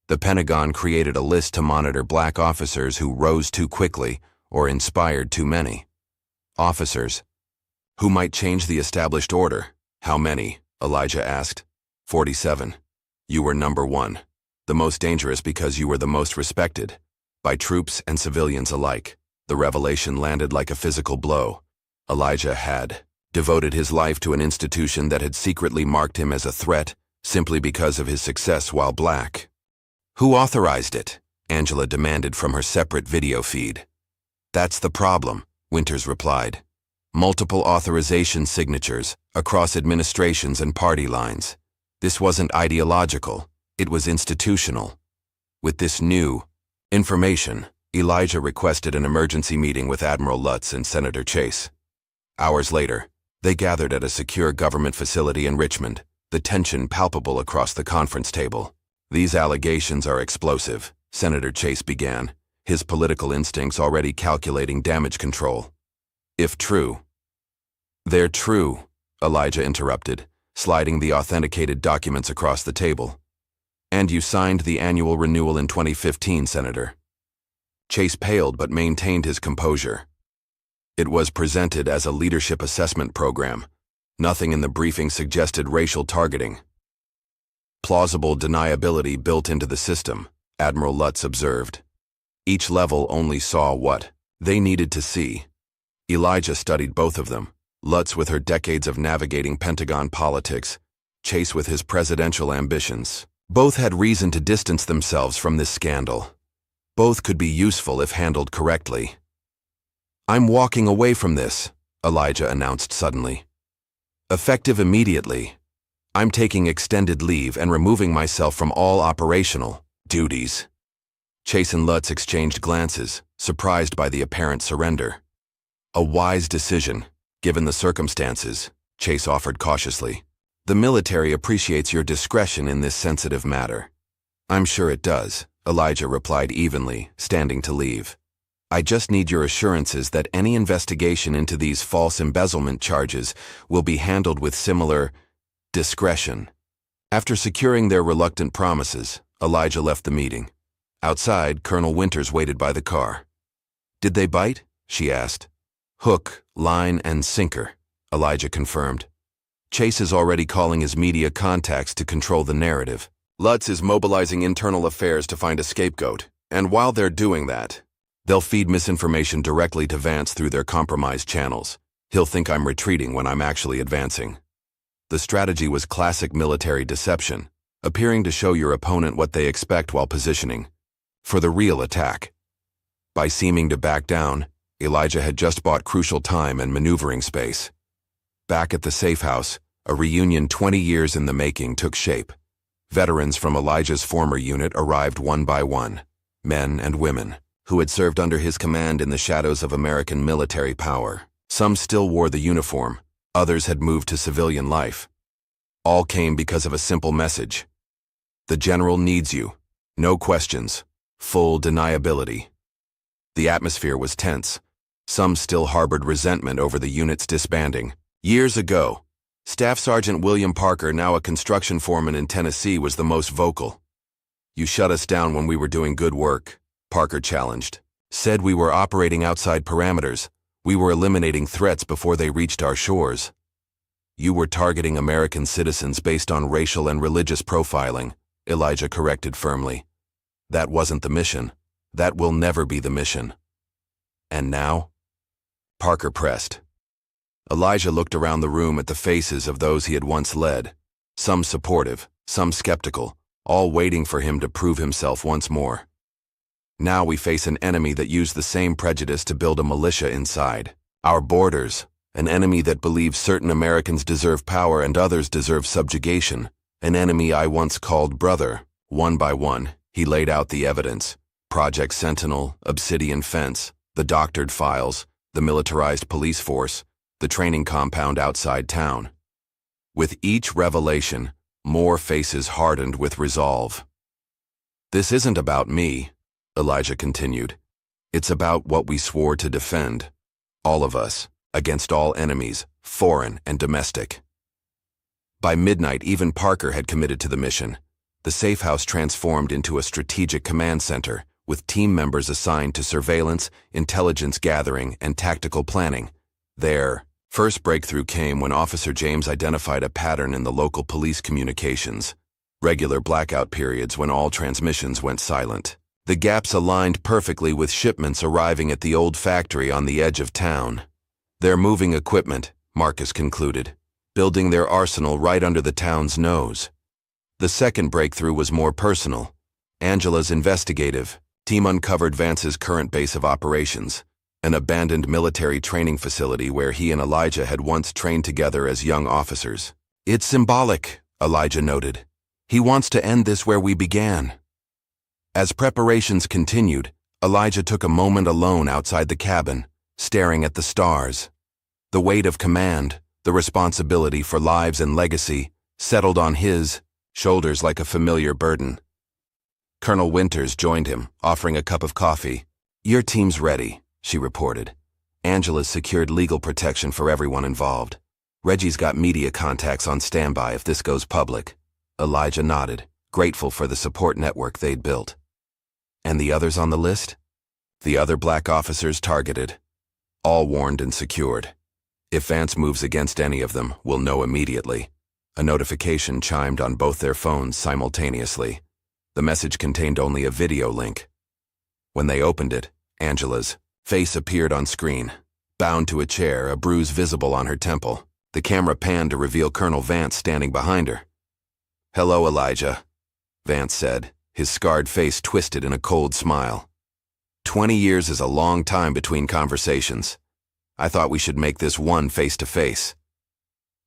The Pentagon created a list to monitor black officers who rose too quickly or inspired too many. Officers who might change the established order." "How many?" Elijah asked. 47. "You were number one. The most dangerous because you were the most respected, by troops and civilians alike." The revelation landed like a physical blow. Elijah had devoted his life to an institution that had secretly marked him as a threat simply because of his success while black. "Who authorized it?" Angela demanded from her separate video feed. "That's the problem," Winters replied. "Multiple authorization signatures across administrations and party lines. This wasn't ideological, it was institutional." With this new information, Elijah requested an emergency meeting with Admiral Lutz and Senator Chase. Hours later, they gathered at a secure government facility in Richmond, the tension palpable across the conference table. "These allegations are explosive," Senator Chase began, his political instincts already calculating damage control. "If true." "They're true," Elijah interrupted, sliding the authenticated documents across the table. "And you signed the annual renewal in 2015, Senator." Chase paled but maintained his composure. "It was presented as a leadership assessment program. Nothing in the briefing suggested racial targeting." "Plausible deniability built into the system," Admiral Lutz observed. "Each level only saw what they needed to see." Elijah studied both of them, Lutz with her decades of navigating Pentagon politics, Chase with his presidential ambitions. Both had reason to distance themselves from this scandal. Both could be useful if handled correctly. "I'm walking away from this," Elijah announced suddenly. "Effective immediately. I'm taking extended leave and removing myself from all operational duties." Chase and Lutz exchanged glances, surprised by the apparent surrender. "A wise decision, given the circumstances," Chase offered cautiously. "The military appreciates your discretion in this sensitive matter." "I'm sure it does," Elijah replied evenly, standing to leave. "I just need your assurances that any investigation into these false embezzlement charges will be handled with similar discretion." After securing their reluctant promises, Elijah left the meeting. Outside, Colonel Winters waited by the car. "Did they bite?" she asked. "Hook, line, and sinker," Elijah confirmed. "Chase is already calling his media contacts to control the narrative. Lutz is mobilizing internal affairs to find a scapegoat, and while they're doing that, they'll feed misinformation directly to Vance through their compromised channels. He'll think I'm retreating when I'm actually advancing." The strategy was classic military deception, appearing to show your opponent what they expect while positioning for the real attack. By seeming to back down, Elijah had just bought crucial time and maneuvering space. Back at the safe house, a reunion 20 years in the making took shape. Veterans from Elijah's former unit arrived one by one, men and women, who had served under his command in the shadows of American military power. Some still wore the uniform, others had moved to civilian life. All came because of a simple message. The general needs you. No questions. Full deniability. The atmosphere was tense. Some still harbored resentment over the unit's disbanding. Years ago, Staff Sergeant William Parker, now a construction foreman in Tennessee, was the most vocal. "You shut us down when we were doing good work," Parker challenged. "Said we were operating outside parameters. We were eliminating threats before they reached our shores. You were targeting American citizens based on racial and religious profiling," Elijah corrected firmly. "That wasn't the mission. That will never be the mission." "And now?" Parker pressed. Elijah looked around the room at the faces of those he had once led, some supportive, some skeptical, all waiting for him to prove himself once more. "Now we face an enemy that used the same prejudice to build a militia inside our borders, an enemy that believes certain Americans deserve power and others deserve subjugation, an enemy I once called brother." One by one, he laid out the evidence: Project Sentinel, Obsidian Fence, the doctored files, the militarized police force, the training compound outside town. With each revelation, more faces hardened with resolve. "This isn't about me," Elijah continued. "It's about what we swore to defend. All of us, against all enemies, foreign and domestic." By midnight, even Parker had committed to the mission. The safe house transformed into a strategic command center, with team members assigned to surveillance, intelligence gathering, and tactical planning. Their first breakthrough came when Officer James identified a pattern in the local police communications: regular blackout periods when all transmissions went silent. The gaps aligned perfectly with shipments arriving at the old factory on the edge of town. "They're moving equipment," Marcus concluded, "building their arsenal right under the town's nose." The second breakthrough was more personal. Angela's investigative team uncovered Vance's current base of operations, an abandoned military training facility where he and Elijah had once trained together as young officers. "It's symbolic," Elijah noted. "He wants to end this where we began." As preparations continued, Elijah took a moment alone outside the cabin, staring at the stars. The weight of command, the responsibility for lives and legacy, settled on his shoulders like a familiar burden. Colonel Winters joined him, offering a cup of coffee. "Your team's ready," she reported. "Angela's secured legal protection for everyone involved. Reggie's got media contacts on standby if this goes public." Elijah nodded, grateful for the support network they'd built. "And the others on the list?" "The other black officers targeted. All warned and secured. If Vance moves against any of them, we'll know immediately." A notification chimed on both their phones simultaneously. The message contained only a video link. When they opened it, Angela's face appeared on screen, bound to a chair, a bruise visible on her temple. The camera panned to reveal Colonel Vance standing behind her. "Hello, Elijah," Vance said, his scarred face twisted in a cold smile. 20 years is a long time between conversations. I thought we should make this one face-to-face."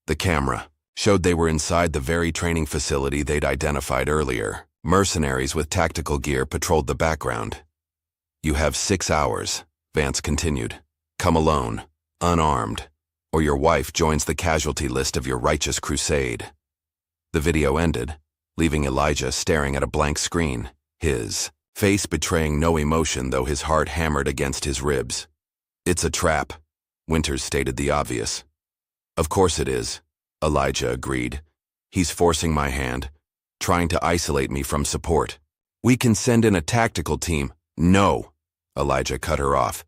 The camera showed they were inside the very training facility they'd identified earlier. Mercenaries with tactical gear patrolled the background. "You have 6 hours," Vance continued. "Come alone, unarmed, or your wife joins the casualty list of your righteous crusade." The video ended, leaving Elijah staring at a blank screen, his face betraying no emotion though his heart hammered against his ribs. "It's a trap," Winters stated the obvious. "Of course it is," Elijah agreed. "He's forcing my hand, trying to isolate me from support." We can send in a tactical team. No, Elijah cut her off.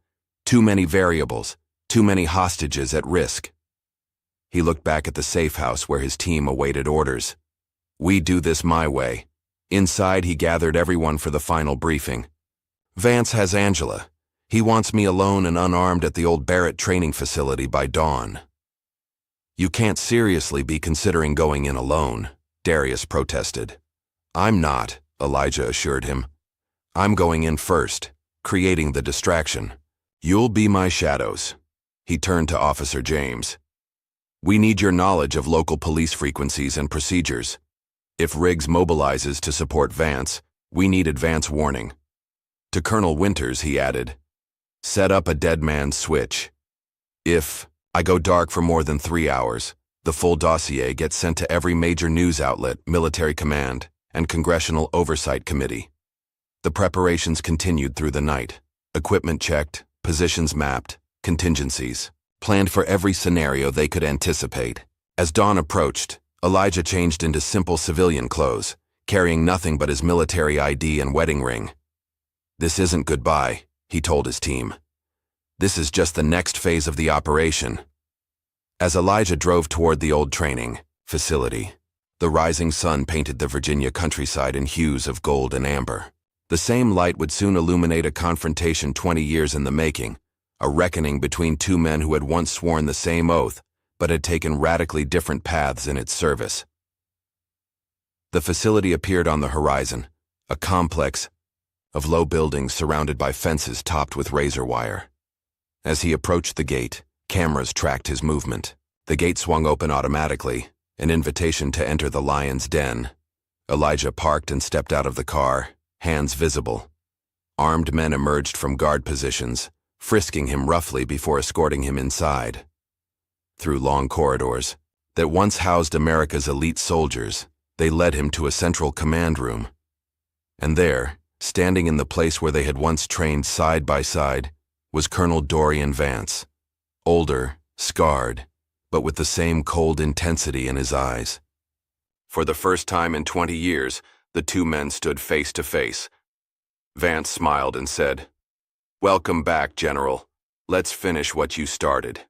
Too many variables, too many hostages at risk. He looked back at the safe house where his team awaited orders. We do this my way. Inside, he gathered everyone for the final briefing. Vance has Angela. He wants me alone and unarmed at the old Barrett training facility by dawn. You can't seriously be considering going in alone, Darius protested. I'm not, Elijah assured him. I'm going in first, creating the distraction. You'll be my shadows. He turned to Officer James. We need your knowledge of local police frequencies and procedures. If Riggs mobilizes to support Vance, we need advance warning. To Colonel Winters, he added, set up a dead man's switch. If I go dark for more than 3 hours, the full dossier gets sent to every major news outlet, military command, and Congressional Oversight Committee. The preparations continued through the night. Equipment checked, positions mapped, contingencies planned for every scenario they could anticipate. As dawn approached, Elijah changed into simple civilian clothes, carrying nothing but his military ID and wedding ring. This isn't goodbye, he told his team. This is just the next phase of the operation. As Elijah drove toward the old training facility, the rising sun painted the Virginia countryside in hues of gold and amber. The same light would soon illuminate a confrontation 20 years in the making, a reckoning between two men who had once sworn the same oath, but had taken radically different paths in its service. The facility appeared on the horizon, a complex of low buildings surrounded by fences topped with razor wire. As he approached the gate, cameras tracked his movement. The gate swung open automatically, an invitation to enter the lion's den. Elijah parked and stepped out of the car, hands visible. Armed men emerged from guard positions, frisking him roughly before escorting him inside. Through long corridors that once housed America's elite soldiers, they led him to a central command room. And there, standing in the place where they had once trained side by side, was Colonel Dorian Vance. Older, scarred, but with the same cold intensity in his eyes. For the first time in 20 years, the two men stood face to face. Vance smiled and said, "Welcome back, General. Let's finish what you started."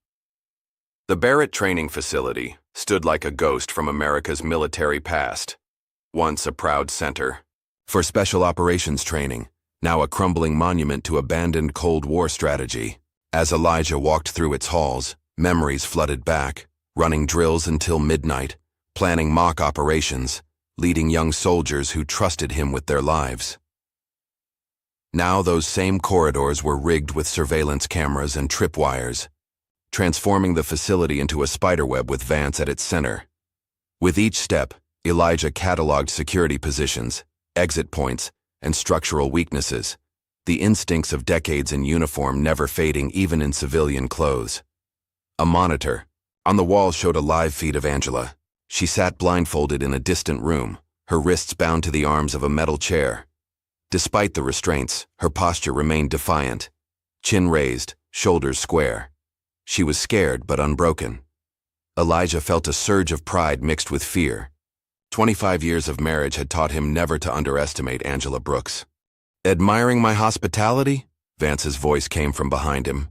The Barrett training facility stood like a ghost from America's military past. Once a proud center for special operations training, now a crumbling monument to abandoned Cold War strategy. As Elijah walked through its halls, memories flooded back, running drills until midnight, planning mock operations, leading young soldiers who trusted him with their lives. Now those same corridors were rigged with surveillance cameras and tripwires, transforming the facility into a spiderweb with Vance at its center. With each step, Elijah cataloged security positions, exit points, and structural weaknesses, the instincts of decades in uniform never fading even in civilian clothes. A monitor on the wall showed a live feed of Angela. She sat blindfolded in a distant room, her wrists bound to the arms of a metal chair. Despite the restraints, her posture remained defiant, chin raised, shoulders square. She was scared but unbroken. Elijah felt a surge of pride mixed with fear. 25 years of marriage had taught him never to underestimate Angela Brooks. "Admiring my hospitality?" Vance's voice came from behind him.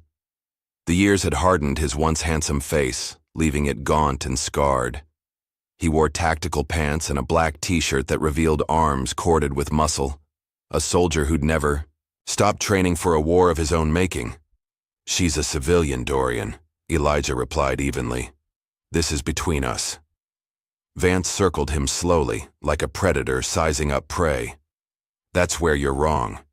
The years had hardened his once handsome face, leaving it gaunt and scarred. He wore tactical pants and a black t-shirt that revealed arms corded with muscle, a soldier who'd never stopped training for a war of his own making. "She's a civilian, Dorian," Elijah replied evenly. "This is between us." Vance circled him slowly, like a predator sizing up prey. "That's where you're wrong.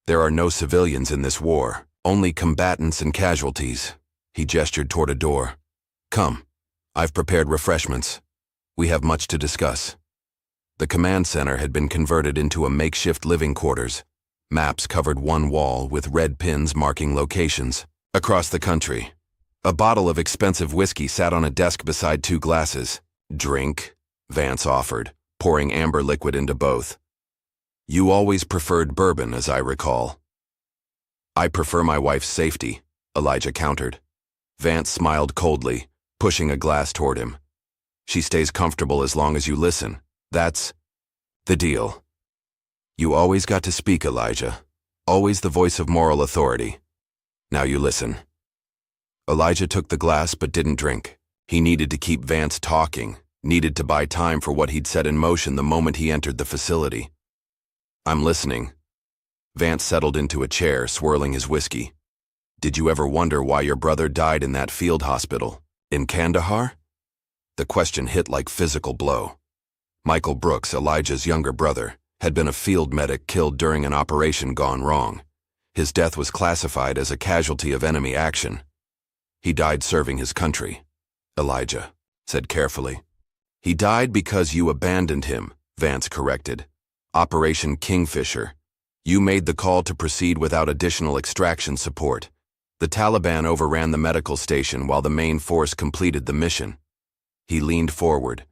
There are no civilians in this war, only combatants and casualties." He gestured toward a door. "Come, I've prepared refreshments. We have much to discuss." The command center had been converted into a makeshift living quarters. Maps covered one wall with red pins marking locations across the country. A bottle of expensive whiskey sat on a desk beside two glasses. "Drink," Vance offered, pouring amber liquid into both. "You always preferred bourbon, as I recall." "I prefer my wife's safety," Elijah countered. Vance smiled coldly, pushing a glass toward him. "She stays comfortable as long as you listen. That's the deal." You always got to speak, Elijah. Always the voice of moral authority. Now you listen. Elijah took the glass but didn't drink. He needed to keep Vance talking, needed to buy time for what he'd set in motion the moment he entered the facility. I'm listening. Vance settled into a chair, swirling his whiskey. Did you ever wonder why your brother died in that field hospital? In Kandahar? The question hit like physical blow. Michael Brooks, Elijah's younger brother, had been a field medic killed during an operation gone wrong. His death was classified as a casualty of enemy action. He died serving his country, Elijah said carefully. He died because you abandoned him, Vance corrected. Operation Kingfisher. You made the call to proceed without additional extraction support. The Taliban overran the medical station while the main force completed the mission. He leaned forward.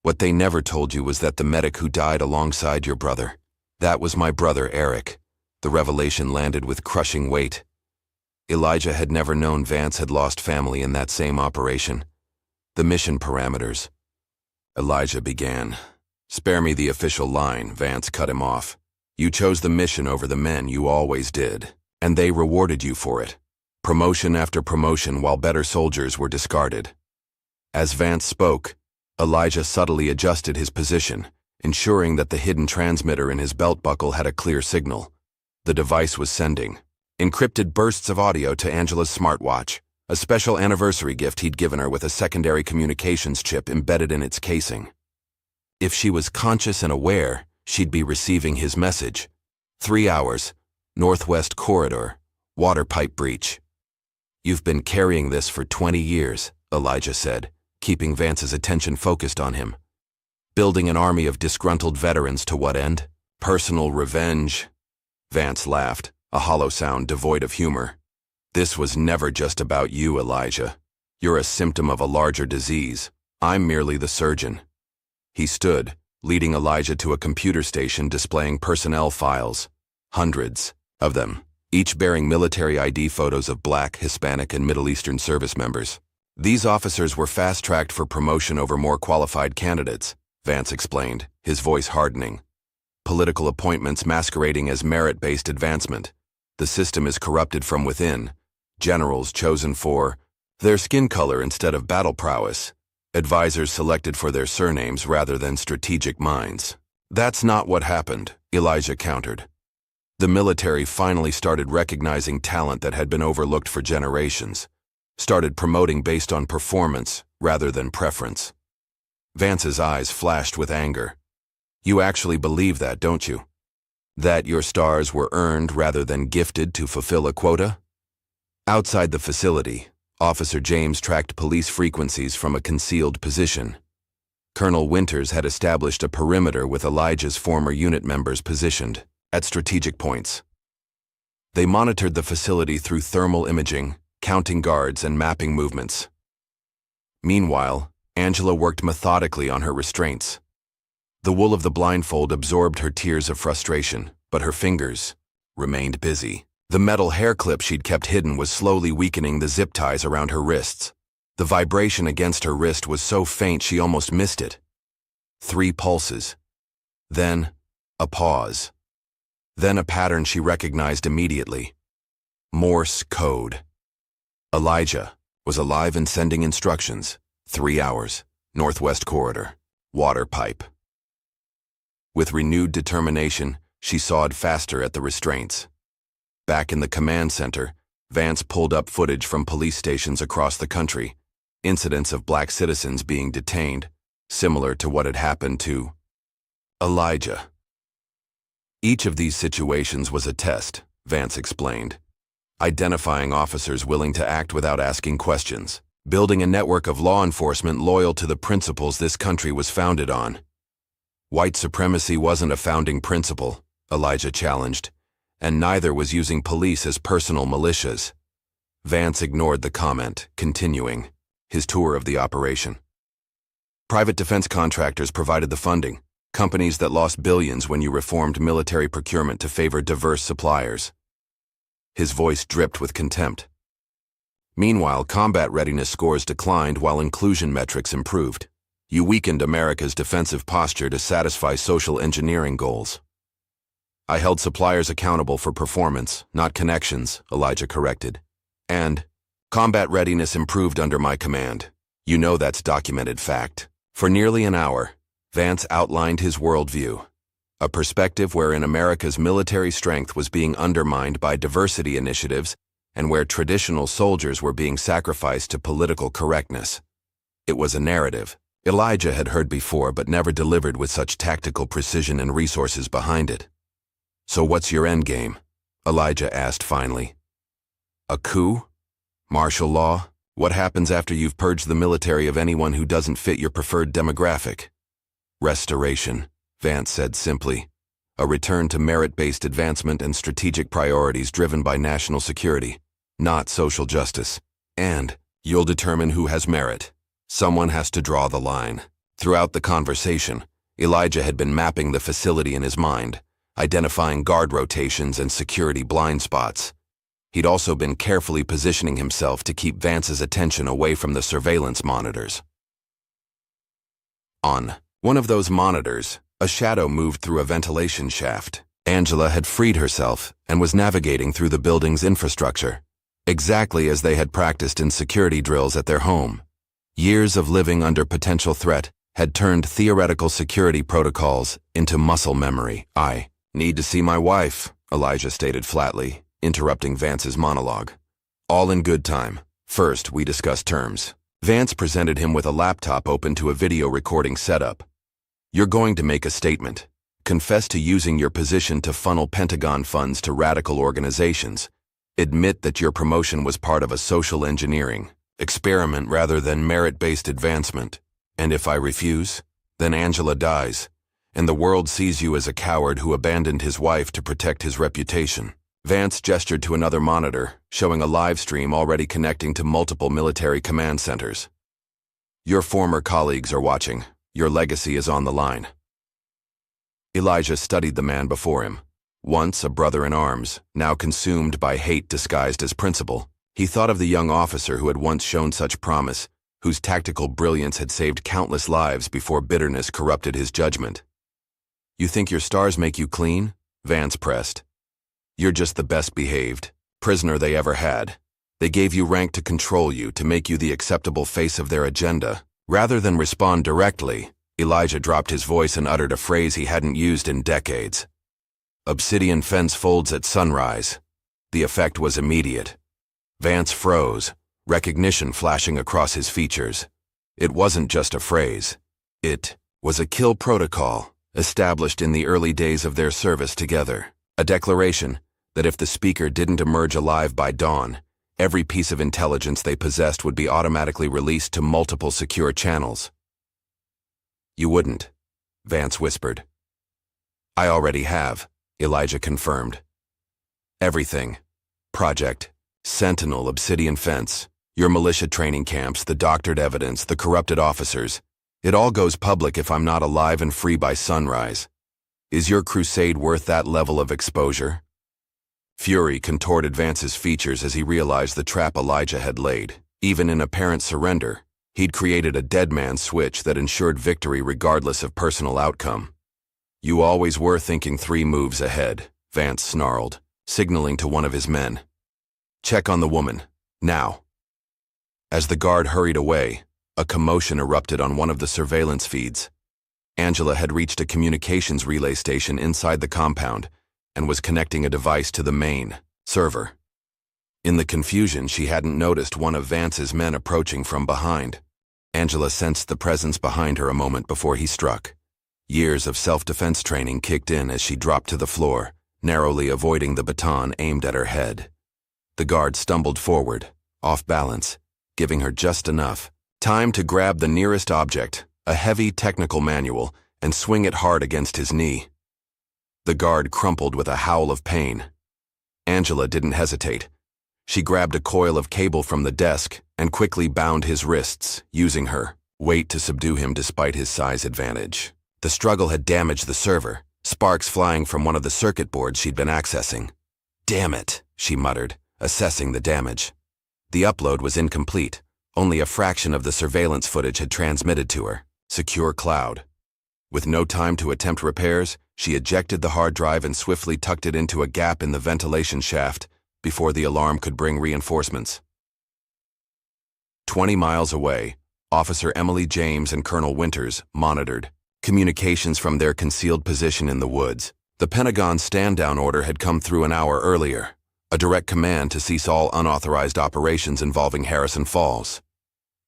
What they never told you was that the medic who died alongside your brother, that was my brother Eric. The revelation landed with crushing weight. Elijah had never known Vance had lost family in that same operation. The mission parameters. Elijah began. Spare me the official line, Vance cut him off. You chose the mission over the men, you always did. And they rewarded you for it. Promotion after promotion while better soldiers were discarded. As Vance spoke, Elijah subtly adjusted his position, ensuring that the hidden transmitter in his belt buckle had a clear signal. The device was sending encrypted bursts of audio to Angela's smartwatch, a special anniversary gift he'd given her with a secondary communications chip embedded in its casing. If she was conscious and aware, she'd be receiving his message. 3 hours, Northwest Corridor, water pipe breach. You've been carrying this for 20 years, Elijah said, keeping Vance's attention focused on him. Building an army of disgruntled veterans to what end? Personal revenge. Vance laughed, a hollow sound devoid of humor. This was never just about you, Elijah. You're a symptom of a larger disease. I'm merely the surgeon. He stood, leading Elijah to a computer station displaying personnel files. Hundreds of them, each bearing military ID photos of Black, Hispanic, and Middle Eastern service members. These officers were fast-tracked for promotion over more qualified candidates, Vance explained, his voice hardening. Political appointments masquerading as merit-based advancement. The system is corrupted from within. Generals chosen for their skin color instead of battle prowess. Advisors selected for their surnames rather than strategic minds. That's not what happened, Elijah countered. The military finally started recognizing talent that had been overlooked for generations. Started promoting based on performance rather than preference. Vance's eyes flashed with anger. You actually believe that, don't you? That your stars were earned rather than gifted to fulfill a quota? Outside the facility, Officer James tracked police frequencies from a concealed position. Colonel Winters had established a perimeter with Elijah's former unit members positioned at strategic points. They monitored the facility through thermal imaging, counting guards and mapping movements. Meanwhile, Angela worked methodically on her restraints. The wool of the blindfold absorbed her tears of frustration, but her fingers remained busy. The metal hair clip she'd kept hidden was slowly weakening the zip ties around her wrists. The vibration against her wrist was so faint she almost missed it. 3 pulses. Then, a pause. Then a pattern she recognized immediately. Morse code. Elijah was alive and sending instructions. 3 hours, Northwest Corridor, water pipe. With renewed determination, she sawed faster at the restraints. Back in the command center, Vance pulled up footage from police stations across the country, incidents of Black citizens being detained, similar to what had happened to Elijah. Each of these situations was a test, Vance explained, identifying officers willing to act without asking questions, building a network of law enforcement loyal to the principles this country was founded on. White supremacy wasn't a founding principle, Elijah challenged, and neither was using police as personal militias. Vance ignored the comment, continuing his tour of the operation. Private defense contractors provided the funding, companies that lost billions when you reformed military procurement to favor diverse suppliers. His voice dripped with contempt. Meanwhile, combat readiness scores declined while inclusion metrics improved. You weakened America's defensive posture to satisfy social engineering goals. I held suppliers accountable for performance, not connections, Elijah corrected. And combat readiness improved under my command. You know that's documented fact. For nearly an hour, Vance outlined his worldview, a perspective wherein America's military strength was being undermined by diversity initiatives and where traditional soldiers were being sacrificed to political correctness. It was a narrative Elijah had heard before but never delivered with such tactical precision and resources behind it. So what's your endgame? Elijah asked finally. A coup? Martial law? What happens after you've purged the military of anyone who doesn't fit your preferred demographic? Restoration, Vance said simply. A return to merit-based advancement and strategic priorities driven by national security, not social justice. And you'll determine who has merit. Someone has to draw the line. Throughout the conversation, Elijah had been mapping the facility in his mind, identifying guard rotations and security blind spots. He'd also been carefully positioning himself to keep Vance's attention away from the surveillance monitors. On one of those monitors, a shadow moved through a ventilation shaft. Angela had freed herself and was navigating through the building's infrastructure, exactly as they had practiced in security drills at their home. Years of living under potential threat had turned theoretical security protocols into muscle memory. I need to see my wife, Elijah stated flatly, interrupting Vance's monologue. All in good time. First, we discussed terms. Vance presented him with a laptop open to a video recording setup. You're going to make a statement. Confess to using your position to funnel Pentagon funds to radical organizations. Admit that your promotion was part of a social engineering experiment rather than merit-based advancement. And if I refuse, then Angela dies, and the world sees you as a coward who abandoned his wife to protect his reputation. Vance gestured to another monitor, showing a live stream already connecting to multiple military command centers. Your former colleagues are watching. Your legacy is on the line. Elijah studied the man before him. Once a brother in arms, now consumed by hate disguised as principal. He thought of the young officer who had once shown such promise, whose tactical brilliance had saved countless lives before bitterness corrupted his judgment. You think your stars make you clean? Vance pressed. You're just the best behaved prisoner they ever had. They gave you rank to control you, to make you the acceptable face of their agenda. Rather than respond directly, Elijah dropped his voice and uttered a phrase he hadn't used in decades. Obsidian fence folds at sunrise. The effect was immediate. Vance froze, recognition flashing across his features. It wasn't just a phrase. It was a kill protocol, established in the early days of their service together. A declaration that if the speaker didn't emerge alive by dawn, every piece of intelligence they possessed would be automatically released to multiple secure channels. You wouldn't, Vance whispered. I already have, Elijah confirmed. Everything. Project, Sentinel, Obsidian Fence, your militia training camps, the doctored evidence, the corrupted officers. It all goes public if I'm not alive and free by sunrise. Is your crusade worth that level of exposure? Fury contorted Vance's features as he realized the trap Elijah had laid. Even in apparent surrender, he'd created a dead man's switch that ensured victory regardless of personal outcome. You always were thinking 3 moves ahead, Vance snarled, signaling to one of his men. Check on the woman, now. As the guard hurried away, a commotion erupted on one of the surveillance feeds. Angela had reached a communications relay station inside the compound and was connecting a device to the main server. In the confusion, she hadn't noticed one of Vance's men approaching from behind. Angela sensed the presence behind her a moment before he struck. Years of self-defense training kicked in as she dropped to the floor, narrowly avoiding the baton aimed at her head. The guard stumbled forward, off balance, giving her just enough time to grab the nearest object, a heavy technical manual, and swing it hard against his knee. The guard crumpled with a howl of pain. Angela didn't hesitate. She grabbed a coil of cable from the desk and quickly bound his wrists, using her weight to subdue him despite his size advantage. The struggle had damaged the server, sparks flying from one of the circuit boards she'd been accessing. Damn it, she muttered, assessing the damage. The upload was incomplete. Only a fraction of the surveillance footage had transmitted to her. Secure cloud. With no time to attempt repairs, she ejected the hard drive and swiftly tucked it into a gap in the ventilation shaft before the alarm could bring reinforcements. 20 miles away, Officer Emily James and Colonel Winters monitored communications from their concealed position in the woods. The Pentagon stand-down order had come through an hour earlier, a direct command to cease all unauthorized operations involving Harrison Falls.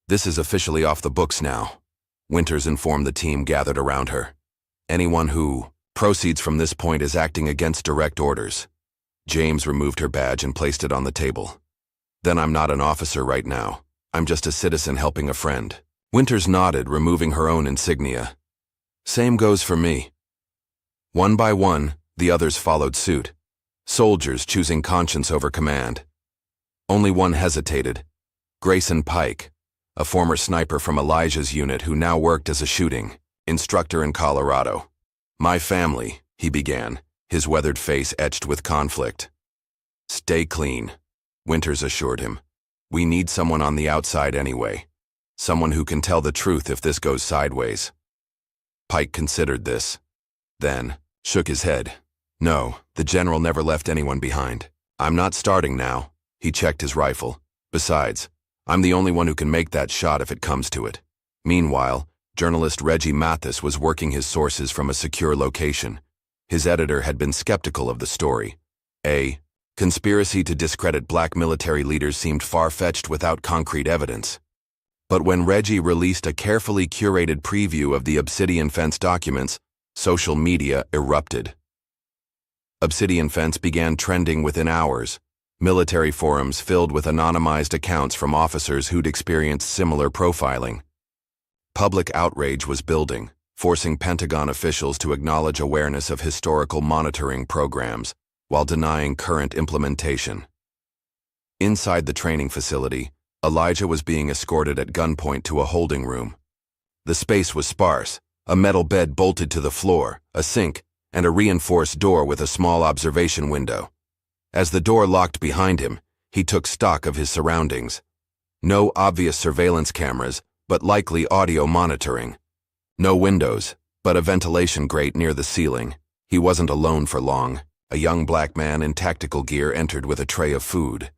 This is officially off the books now, Winters informed the team gathered around her. Anyone who proceeds from this point is acting against direct orders. James removed her badge and placed it on the table. Then I'm not an officer right now. I'm just a citizen helping a friend. Winters nodded, removing her own insignia. Same goes for me. One by one, the others followed suit. Soldiers choosing conscience over command. Only one hesitated. Grayson Pike, a former sniper from Elijah's unit who now worked as a shooting instructor in Colorado. My family, he began, his weathered face etched with conflict. Stay clean, Winters assured him. We need someone on the outside anyway. Someone who can tell the truth if this goes sideways. Pike considered this, then shook his head. No, the general never left anyone behind. I'm not starting now. He checked his rifle. Besides, I'm the only one who can make that shot if it comes to it. Meanwhile, journalist Reggie Mathis was working his sources from a secure location. His editor had been skeptical of the story. A conspiracy to discredit black military leaders seemed far-fetched without concrete evidence. But when Reggie released a carefully curated preview of the Obsidian Fence documents, social media erupted. Obsidian Fence began trending within hours. Military forums filled with anonymized accounts from officers who'd experienced similar profiling. Public outrage was building, forcing Pentagon officials to acknowledge awareness of historical monitoring programs while denying current implementation. Inside the training facility, Elijah was being escorted at gunpoint to a holding room. The space was sparse, a metal bed bolted to the floor, a sink, and a reinforced door with a small observation window. As the door locked behind him, he took stock of his surroundings. No obvious surveillance cameras, but likely audio monitoring. No windows, but a ventilation grate near the ceiling. He wasn't alone for long. A young black man in tactical gear entered with a tray of food.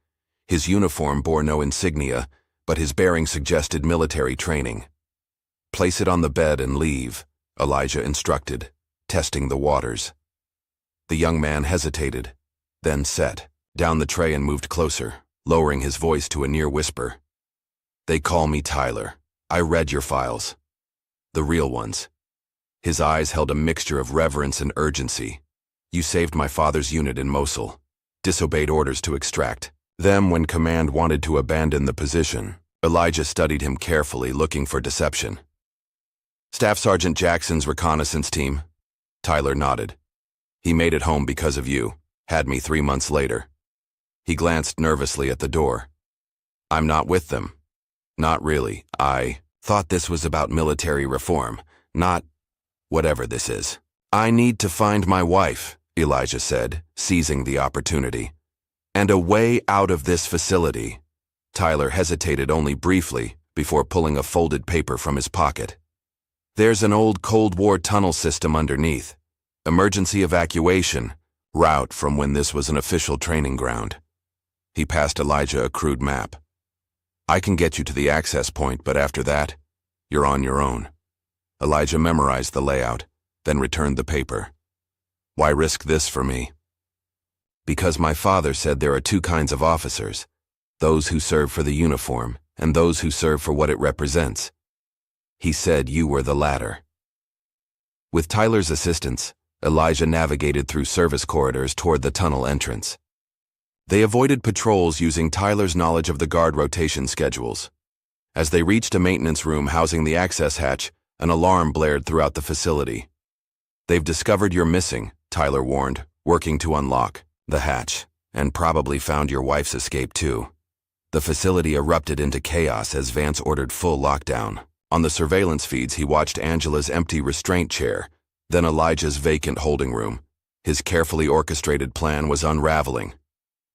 His uniform bore no insignia, but his bearing suggested military training. Place it on the bed and leave, Elijah instructed, testing the waters. The young man hesitated, then set down the tray and moved closer, lowering his voice to a near whisper. They call me Tyler. I read your files. The real ones. His eyes held a mixture of reverence and urgency. You saved my father's unit in Mosul, disobeyed orders to extract them when command wanted to abandon the position. Elijah studied him carefully, looking for deception. Staff Sergeant Jackson's reconnaissance team. Tyler nodded. He made it home because of you, had me 3 months later. He glanced nervously at the door. I'm not with them. Not really. I thought this was about military reform, not whatever this is. I need to find my wife, Elijah said, seizing the opportunity. And a way out of this facility. Tyler hesitated only briefly before pulling a folded paper from his pocket. There's an old Cold War tunnel system underneath. Emergency evacuation, route from when this was an official training ground. He passed Elijah a crude map. I can get you to the access point, but after that, you're on your own. Elijah memorized the layout, then returned the paper. Why risk this for me? Because my father said there are two kinds of officers, those who serve for the uniform and those who serve for what it represents. He said you were the latter. With Tyler's assistance, Elijah navigated through service corridors toward the tunnel entrance. They avoided patrols using Tyler's knowledge of the guard rotation schedules. As they reached a maintenance room housing the access hatch, an alarm blared throughout the facility. They've discovered you're missing, Tyler warned, working to unlock the hatch, and probably found your wife's escape too. The facility erupted into chaos as Vance ordered full lockdown. On the surveillance feeds, he watched Angela's empty restraint chair, then Elijah's vacant holding room. His carefully orchestrated plan was unraveling.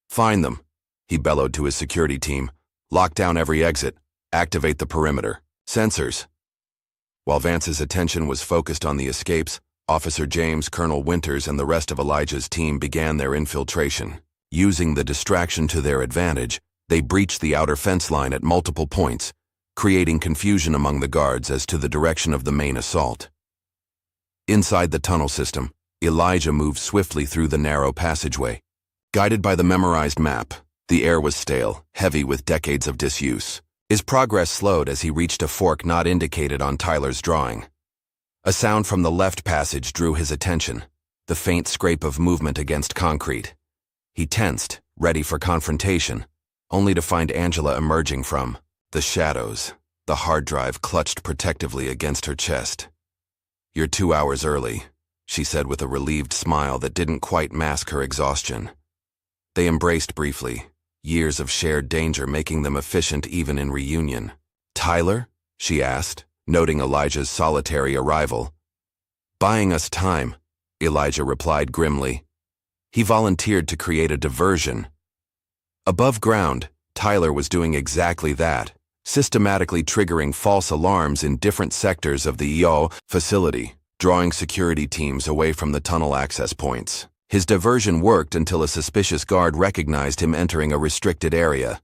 Find them, he bellowed to his security team. Lock down every exit. Activate the perimeter. Sensors. While Vance's attention was focused on the escapes, Officer James, Colonel Winters, and the rest of Elijah's team began their infiltration. Using the distraction to their advantage, they breached the outer fence line at multiple points, creating confusion among the guards as to the direction of the main assault. Inside the tunnel system, Elijah moved swiftly through the narrow passageway. Guided by the memorized map, the air was stale, heavy with decades of disuse. His progress slowed as he reached a fork not indicated on Tyler's drawing. A sound from the left passage drew his attention, the faint scrape of movement against concrete. He tensed, ready for confrontation, only to find Angela emerging from the shadows, the hard drive clutched protectively against her chest. "You're 2 hours early," she said with a relieved smile that didn't quite mask her exhaustion. They embraced briefly, years of shared danger making them efficient even in reunion. "Tyler?" she asked, noting Elijah's solitary arrival. "Buying us time," Elijah replied grimly. He volunteered to create a diversion. Above ground, Tyler was doing exactly that, systematically triggering false alarms in different sectors of the EO facility, drawing security teams away from the tunnel access points. His diversion worked until a suspicious guard recognized him entering a restricted area.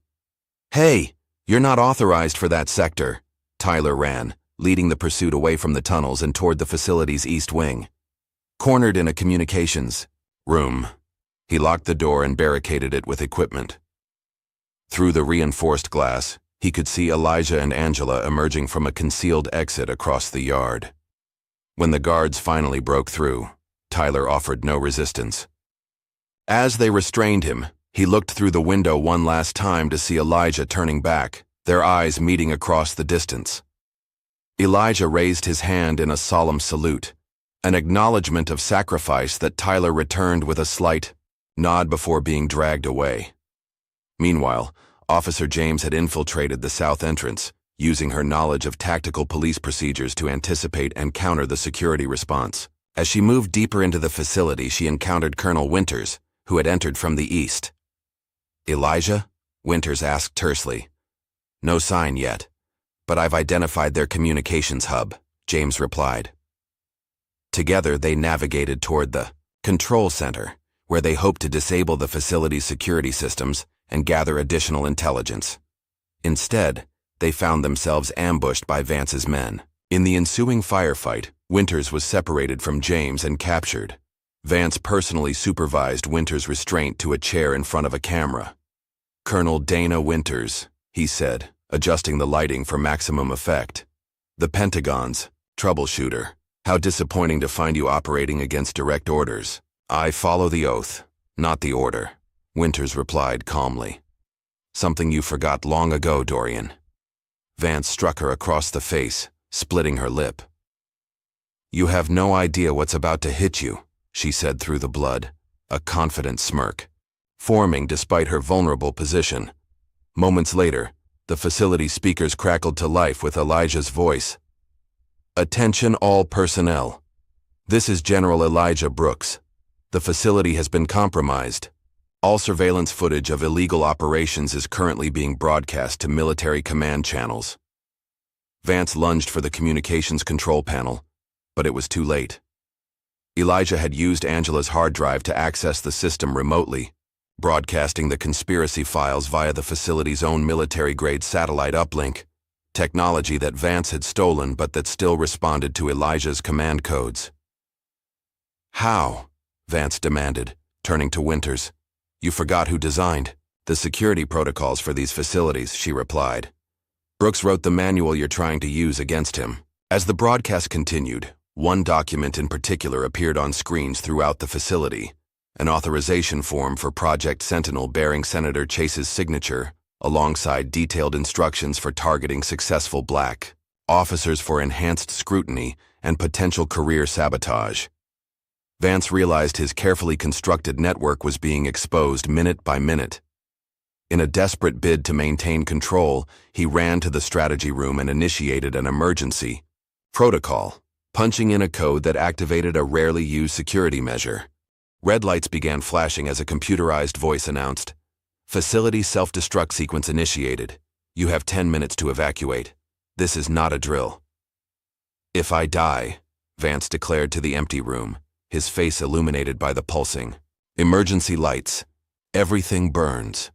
"Hey, you're not authorized for that sector," Tyler ran, leading the pursuit away from the tunnels and toward the facility's east wing. Cornered in a communications room, he locked the door and barricaded it with equipment. Through the reinforced glass, he could see Elijah and Angela emerging from a concealed exit across the yard. When the guards finally broke through, Tyler offered no resistance. As they restrained him, he looked through the window one last time to see Elijah turning back, their eyes meeting across the distance. Elijah raised his hand in a solemn salute, an acknowledgement of sacrifice that Tyler returned with a slight nod before being dragged away. Meanwhile, Officer James had infiltrated the south entrance, using her knowledge of tactical police procedures to anticipate and counter the security response. As she moved deeper into the facility, she encountered Colonel Winters, who had entered from the east. "Elijah?" Winters asked tersely. "No sign yet, but I've identified their communications hub," James replied. Together, they navigated toward the control center, where they hoped to disable the facility's security systems and gather additional intelligence. Instead, they found themselves ambushed by Vance's men. In the ensuing firefight, Winters was separated from James and captured. Vance personally supervised Winters' restraint to a chair in front of a camera. "Colonel Dana Winters," he said, adjusting the lighting for maximum effect. "The Pentagon's troubleshooter. How disappointing to find you operating against direct orders." "I follow the oath, not the order," Winters replied calmly. "Something you forgot long ago, Dorian." Vance struck her across the face, splitting her lip. "You have no idea what's about to hit you," she said through the blood, a confident smirk, forming despite her vulnerable position. Moments later, the facility speakers crackled to life with Elijah's voice. "Attention all personnel. This is General Elijah Brooks. The facility has been compromised. All surveillance footage of illegal operations is currently being broadcast to military command channels." Vance lunged for the communications control panel, but it was too late. Elijah had used Angela's hard drive to access the system remotely, broadcasting the conspiracy files via the facility's own military-grade satellite uplink, technology that Vance had stolen but that still responded to Elijah's command codes. "How?" Vance demanded, turning to Winters. "You forgot who designed the security protocols for these facilities," she replied. "Brooks wrote the manual you're trying to use against him." As the broadcast continued, one document in particular appeared on screens throughout the facility, an authorization form for Project Sentinel bearing Senator Chase's signature, alongside detailed instructions for targeting successful black officers for enhanced scrutiny and potential career sabotage. Vance realized his carefully constructed network was being exposed minute by minute. In a desperate bid to maintain control, he ran to the strategy room and initiated an emergency protocol, punching in a code that activated a rarely used security measure. Red lights began flashing as a computerized voice announced, "Facility self-destruct sequence initiated. You have 10 minutes to evacuate. This is not a drill." "If I die," Vance declared to the empty room, his face illuminated by the pulsing. "Emergency lights. Everything burns."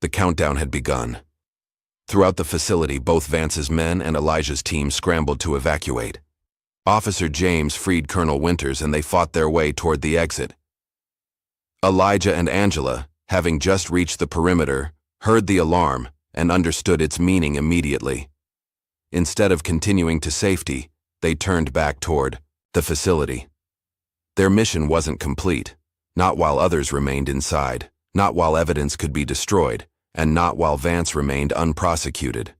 The countdown had begun. Throughout the facility, both Vance's men and Elijah's team scrambled to evacuate. Officer James freed Colonel Winters and they fought their way toward the exit. Elijah and Angela, having just reached the perimeter, heard the alarm and understood its meaning immediately. Instead of continuing to safety, they turned back toward the facility. Their mission wasn't complete, not while others remained inside, not while evidence could be destroyed, and not while Vance remained unprosecuted.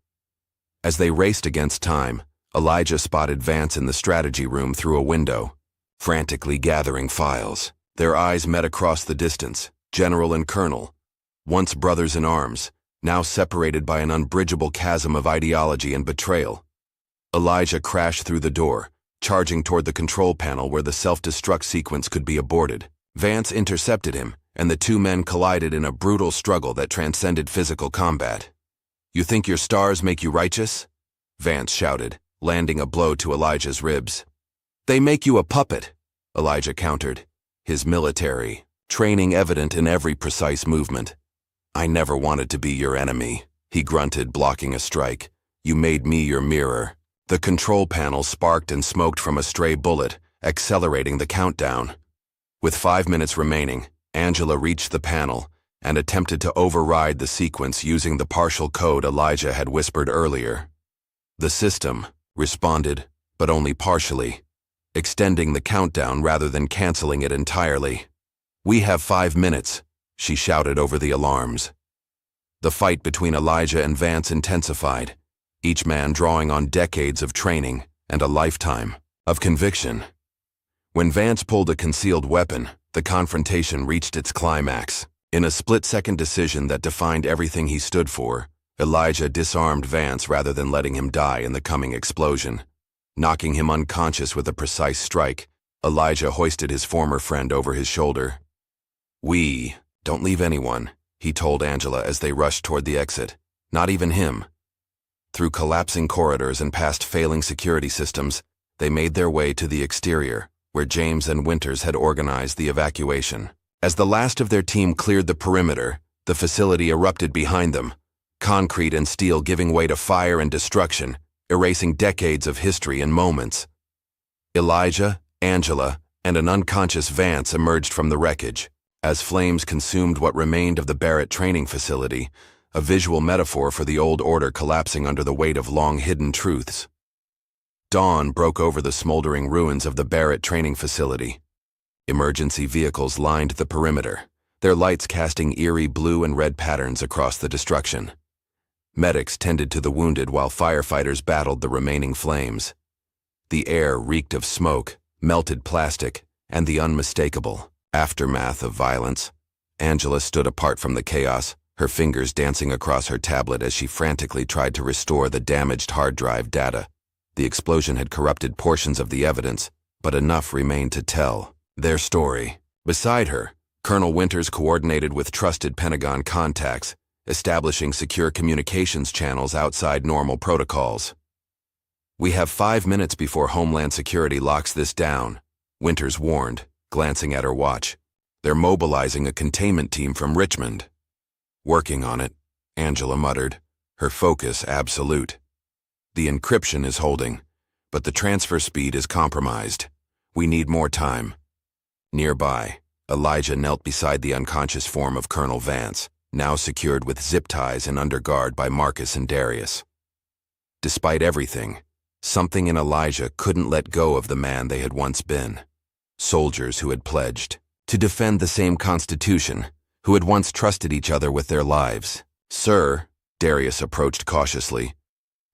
As they raced against time, Elijah spotted Vance in the strategy room through a window, frantically gathering files. Their eyes met across the distance, General and Colonel, once brothers in arms, now separated by an unbridgeable chasm of ideology and betrayal. Elijah crashed through the door, charging toward the control panel where the self-destruct sequence could be aborted. Vance intercepted him, and the two men collided in a brutal struggle that transcended physical combat. "You think your stars make you righteous?" Vance shouted, landing a blow to Elijah's ribs. "They make you a puppet," Elijah countered, his military training evident in every precise movement. "I never wanted to be your enemy," he grunted, blocking a strike. "You made me your mirror." The control panel sparked and smoked from a stray bullet, accelerating the countdown. With 5 minutes remaining, Angela reached the panel and attempted to override the sequence using the partial code Elijah had whispered earlier. The system responded, but only partially, extending the countdown rather than canceling it entirely. "We have 5 minutes," she shouted over the alarms. The fight between Elijah and Vance intensified, each man drawing on decades of training and a lifetime of conviction. When Vance pulled a concealed weapon, the confrontation reached its climax. In a split-second decision that defined everything he stood for, Elijah disarmed Vance rather than letting him die in the coming explosion. Knocking him unconscious with a precise strike, Elijah hoisted his former friend over his shoulder. "Don't leave anyone," he told Angela as they rushed toward the exit. "Not even him." Through collapsing corridors and past failing security systems, they made their way to the exterior, where James and Winters had organized the evacuation. As the last of their team cleared the perimeter, the facility erupted behind them, concrete and steel giving way to fire and destruction, erasing decades of history in moments. Elijah, Angela, and an unconscious Vance emerged from the wreckage. As flames consumed what remained of the Barrett training facility, a visual metaphor for the old order collapsing under the weight of long-hidden truths. Dawn broke over the smoldering ruins of the Barrett training facility. Emergency vehicles lined the perimeter, their lights casting eerie blue and red patterns across the destruction. Medics tended to the wounded while firefighters battled the remaining flames. The air reeked of smoke, melted plastic, and the unmistakable aftermath of violence. Angela stood apart from the chaos, her fingers dancing across her tablet as she frantically tried to restore the damaged hard drive data. The explosion had corrupted portions of the evidence, but enough remained to tell their story. Beside her, Colonel Winters coordinated with trusted Pentagon contacts, establishing secure communications channels outside normal protocols. "We have 5 minutes before Homeland Security locks this down," Winters warned, glancing at her watch. "They're mobilizing a containment team from Richmond." "Working on it," Angela muttered, her focus absolute. "The encryption is holding, but the transfer speed is compromised. We need more time." Nearby, Elijah knelt beside the unconscious form of Colonel Vance, now secured with zip ties and under guard by Marcus and Darius. Despite everything, something in Elijah couldn't let go of the man they had once been. Soldiers who had pledged to defend the same Constitution, who had once trusted each other with their lives. "Sir," Darius approached cautiously,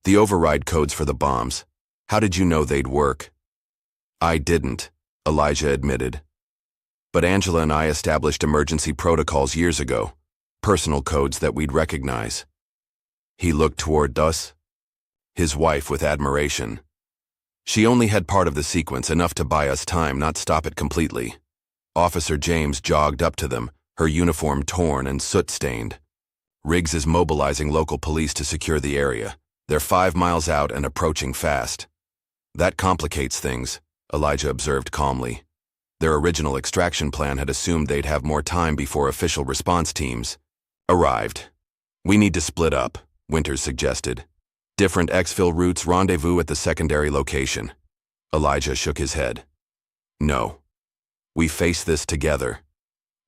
"the override codes for the bombs, how did you know they'd work?" "I didn't," Elijah admitted. "But Angela and I established emergency protocols years ago, personal codes that we'd recognize." He looked toward us, his wife with admiration. "She only had part of the sequence, enough to buy us time, not stop it completely." Officer James jogged up to them, her uniform torn and soot-stained. "Riggs is mobilizing local police to secure the area. They're 5 miles out and approaching fast." That complicates things, Elijah observed calmly. Their original extraction plan had assumed they'd have more time before official response teams arrived. We need to split up, Winters suggested. Different exfil routes rendezvous at the secondary location. Elijah shook his head. No. We face this together.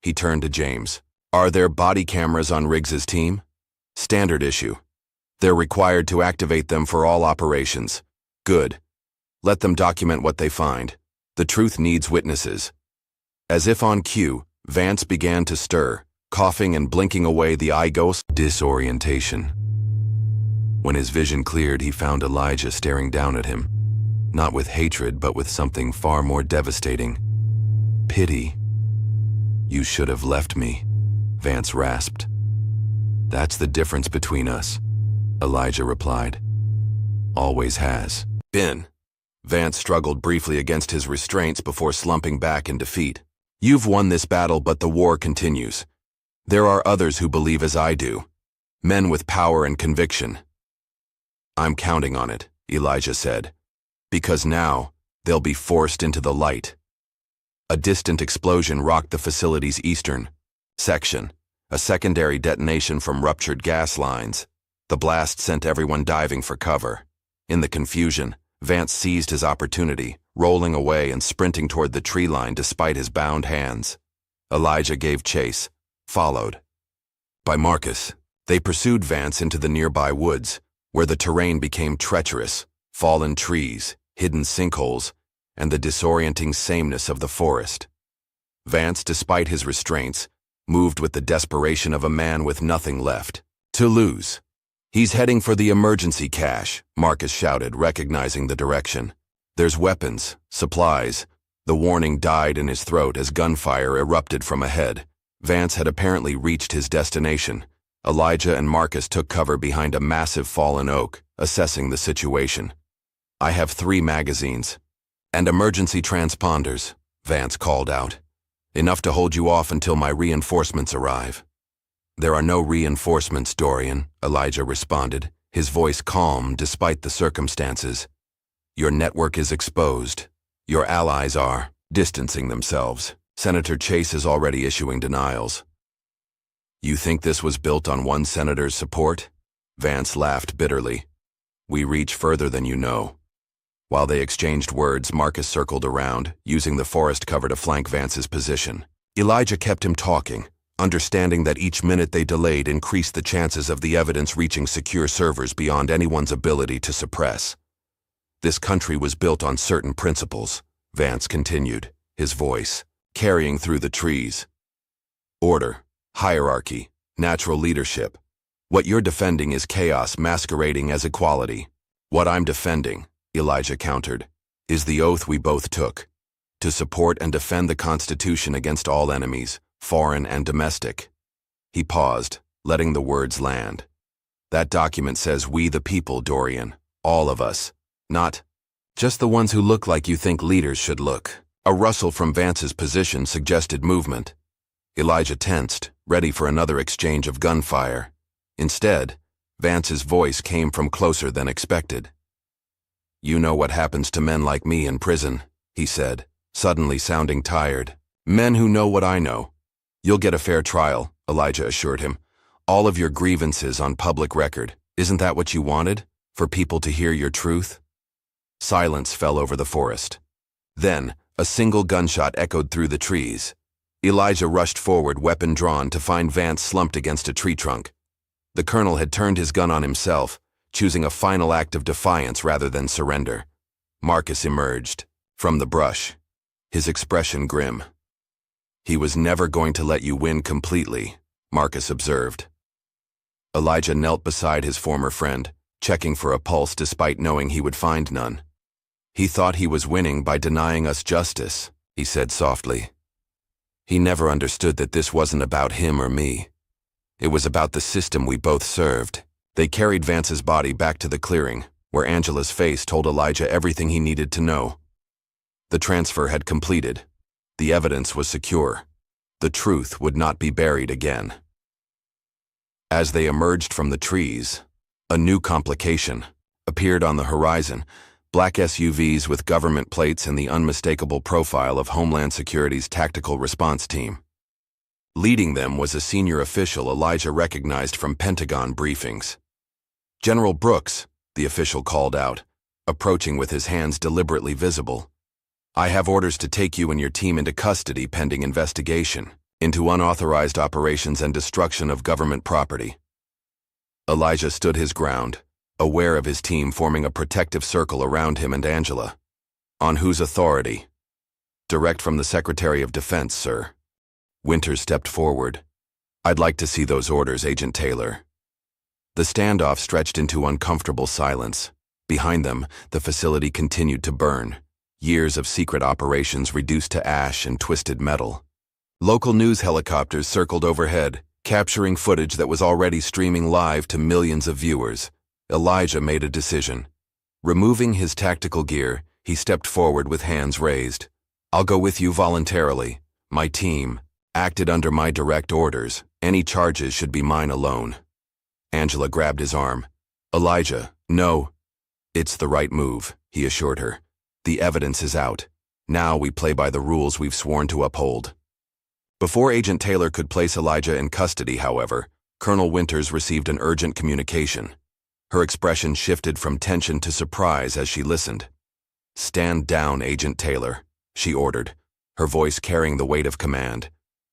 He turned to James. Are there body cameras on Riggs's team? Standard issue. They're required to activate them for all operations. Good. Let them document what they find. The truth needs witnesses. As if on cue, Vance began to stir, coughing and blinking away the eye ghost disorientation. When his vision cleared, he found Elijah staring down at him, not with hatred, but with something far more devastating. Pity. You should have left me, Vance rasped. That's the difference between us, Elijah replied. Always has been. Vance struggled briefly against his restraints before slumping back in defeat. You've won this battle, but the war continues. There are others who believe as I do. Men with power and conviction. I'm counting on it, Elijah said. Because now, they'll be forced into the light. A distant explosion rocked the facility's eastern section, a secondary detonation from ruptured gas lines. The blast sent everyone diving for cover. In the confusion, Vance seized his opportunity, rolling away and sprinting toward the tree line despite his bound hands. Elijah gave chase, followed by Marcus. They pursued Vance into the nearby woods, where the terrain became treacherous, fallen trees, hidden sinkholes, and the disorienting sameness of the forest. Vance, despite his restraints, moved with the desperation of a man with nothing left to lose. He's heading for the emergency cache, Marcus shouted, recognizing the direction. There's weapons, supplies. The warning died in his throat as gunfire erupted from ahead. Vance had apparently reached his destination. Elijah and Marcus took cover behind a massive fallen oak, assessing the situation. I have 3 magazines. And emergency transponders, Vance called out. Enough to hold you off until my reinforcements arrive. There are no reinforcements, Dorian, Elijah responded, his voice calm despite the circumstances. Your network is exposed. Your allies are distancing themselves. Senator Chase is already issuing denials. You think this was built on one senator's support? Vance laughed bitterly. We reach further than you know. While they exchanged words, Marcus circled around, using the forest cover to flank Vance's position. Elijah kept him talking, understanding that each minute they delayed increased the chances of the evidence reaching secure servers beyond anyone's ability to suppress. This country was built on certain principles, Vance continued, his voice carrying through the trees. Order, hierarchy, natural leadership. What you're defending is chaos masquerading as equality. What I'm defending, Elijah countered, is the oath we both took, to support and defend the Constitution against all enemies, foreign and domestic. He paused, letting the words land. That document says we the people, Dorian, all of us, not just the ones who look like you think leaders should look. A rustle from Vance's position suggested movement. Elijah tensed, ready for another exchange of gunfire. Instead, Vance's voice came from closer than expected. You know what happens to men like me in prison, he said, suddenly sounding tired. Men who know what I know. You'll get a fair trial, Elijah assured him. All of your grievances on public record. Isn't that what you wanted? For people to hear your truth? Silence fell over the forest. Then, a single gunshot echoed through the trees. Elijah rushed forward, weapon drawn, to find Vance slumped against a tree trunk. The colonel had turned his gun on himself, choosing a final act of defiance rather than surrender. Marcus emerged from the brush, his expression grim. He was never going to let you win completely, Marcus observed. Elijah knelt beside his former friend, checking for a pulse despite knowing he would find none. He thought he was winning by denying us justice, he said softly. He never understood that this wasn't about him or me. It was about the system we both served. They carried Vance's body back to the clearing, where Angela's face told Elijah everything he needed to know. The transfer had completed. The evidence was secure. The truth would not be buried again. As they emerged from the trees, a new complication appeared on the horizon. black SUVs with government plates and the unmistakable profile of Homeland Security's Tactical Response Team. Leading them was a senior official Elijah recognized from Pentagon briefings. "General Brooks," the official called out, approaching with his hands deliberately visible. "I have orders to take you and your team into custody pending investigation into unauthorized operations and destruction of government property." Elijah stood his ground, aware of his team forming a protective circle around him and Angela. "On whose authority?" "Direct from the Secretary of Defense, sir." Winters stepped forward. "I'd like to see those orders, Agent Taylor." The standoff stretched into uncomfortable silence. Behind them, the facility continued to burn. Years of secret operations reduced to ash and twisted metal. Local news helicopters circled overhead, capturing footage that was already streaming live to millions of viewers. Elijah made a decision. Removing his tactical gear, he stepped forward with hands raised. "I'll go with you voluntarily. My team acted under my direct orders. Any charges should be mine alone." Angela grabbed his arm. "Elijah, no." "It's the right move," he assured her. "The evidence is out. Now we play by the rules we've sworn to uphold." Before Agent Taylor could place Elijah in custody, however, Colonel Winters received an urgent communication. Her expression shifted from tension to surprise as she listened. "Stand down, Agent Taylor," she ordered, her voice carrying the weight of command.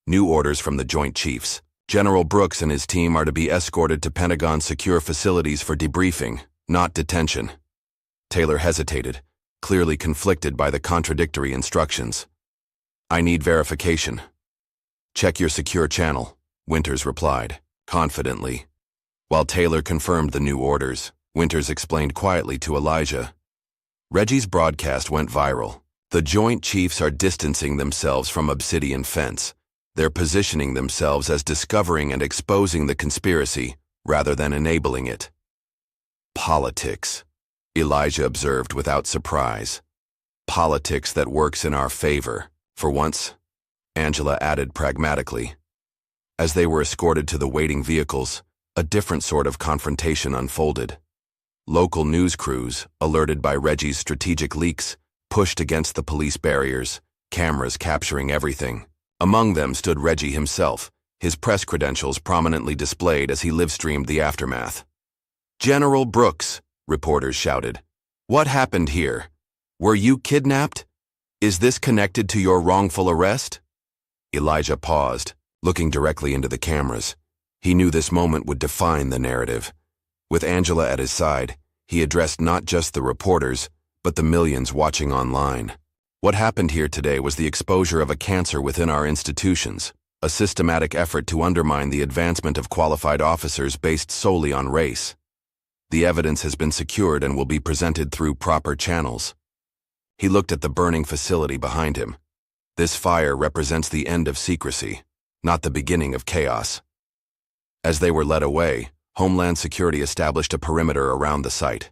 "New orders from the Joint Chiefs. General Brooks and his team are to be escorted to Pentagon secure facilities for debriefing, not detention." Taylor hesitated, clearly conflicted by the contradictory instructions. "I need verification." "Check your secure channel," Winters replied, confidently. While Taylor confirmed the new orders, Winters explained quietly to Elijah. Reggie's broadcast went viral. "The Joint Chiefs are distancing themselves from Obsidian Fence. They're positioning themselves as discovering and exposing the conspiracy rather than enabling it." "Politics," Elijah observed without surprise. "Politics that works in our favor, for once," Angela added pragmatically. As they were escorted to the waiting vehicles, a different sort of confrontation unfolded. Local news crews, alerted by Reggie's strategic leaks, pushed against the police barriers, cameras capturing everything. Among them stood Reggie himself, his press credentials prominently displayed as he live-streamed the aftermath. "General Brooks," reporters shouted. "What happened here? Were you kidnapped? Is this connected to your wrongful arrest?" Elijah paused, looking directly into the cameras. He knew this moment would define the narrative. With Angela at his side, he addressed not just the reporters, but the millions watching online. What happened here today was the exposure of a cancer within our institutions, a systematic effort to undermine the advancement of qualified officers based solely on race. The evidence has been secured and will be presented through proper channels. He looked at the burning facility behind him. This fire represents the end of secrecy, not the beginning of chaos. As they were led away, Homeland Security established a perimeter around the site.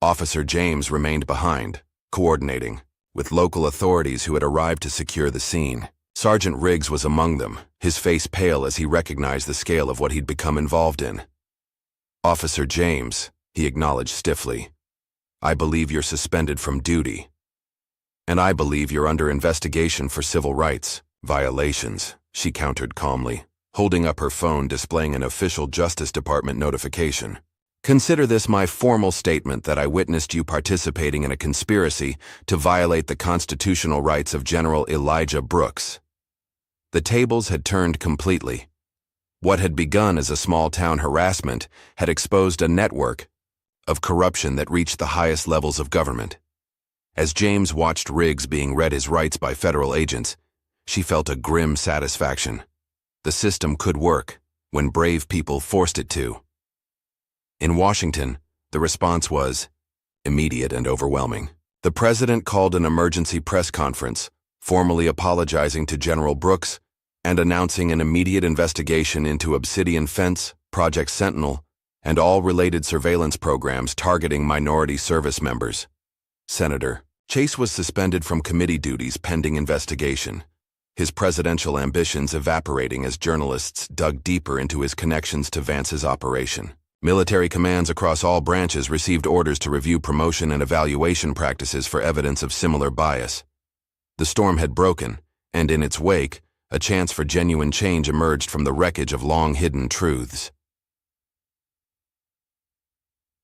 Officer James remained behind, coordinating, with local authorities who had arrived to secure the scene. Sergeant Riggs was among them, his face pale as he recognized the scale of what he'd become involved in. "Officer James," he acknowledged stiffly, "I believe you're suspended from duty. And I believe you're under investigation for civil rights violations," she countered calmly, holding up her phone displaying an official Justice Department notification. "Consider this my formal statement that I witnessed you participating in a conspiracy to violate the constitutional rights of General Elijah Brooks." The tables had turned completely. What had begun as a small-town harassment had exposed a network of corruption that reached the highest levels of government. As James watched Riggs being read his rights by federal agents, she felt a grim satisfaction. The system could work when brave people forced it to. In Washington, the response was immediate and overwhelming. The president called an emergency press conference, formally apologizing to General Brooks and announcing an immediate investigation into Obsidian Fence, Project Sentinel, and all related surveillance programs targeting minority service members. Senator Chase was suspended from committee duties pending investigation, his presidential ambitions evaporating as journalists dug deeper into his connections to Vance's operation. Military commands across all branches received orders to review promotion and evaluation practices for evidence of similar bias. The storm had broken, and in its wake, a chance for genuine change emerged from the wreckage of long-hidden truths.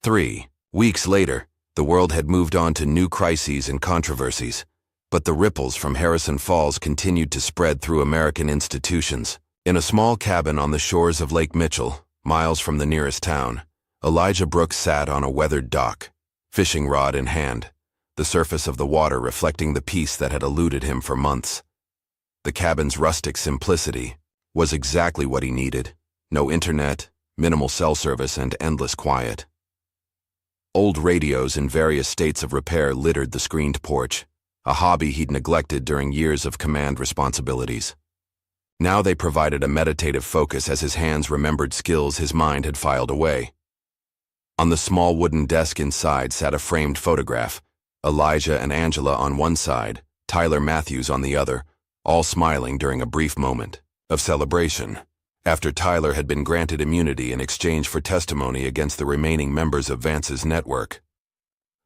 3. Weeks later, the world had moved on to new crises and controversies, but the ripples from Harrison Falls continued to spread through American institutions. In a small cabin on the shores of Lake Mitchell, miles from the nearest town, Elijah Brooks sat on a weathered dock, fishing rod in hand, the surface of the water reflecting the peace that had eluded him for months. The cabin's rustic simplicity was exactly what he needed: no internet, minimal cell service, and endless quiet. Old radios in various states of repair littered the screened porch, a hobby he'd neglected during years of command responsibilities. Now they provided a meditative focus as his hands remembered skills his mind had filed away. On the small wooden desk inside sat a framed photograph, Elijah and Angela on one side, Tyler Matthews on the other, all smiling during a brief moment of celebration, after Tyler had been granted immunity in exchange for testimony against the remaining members of Vance's network.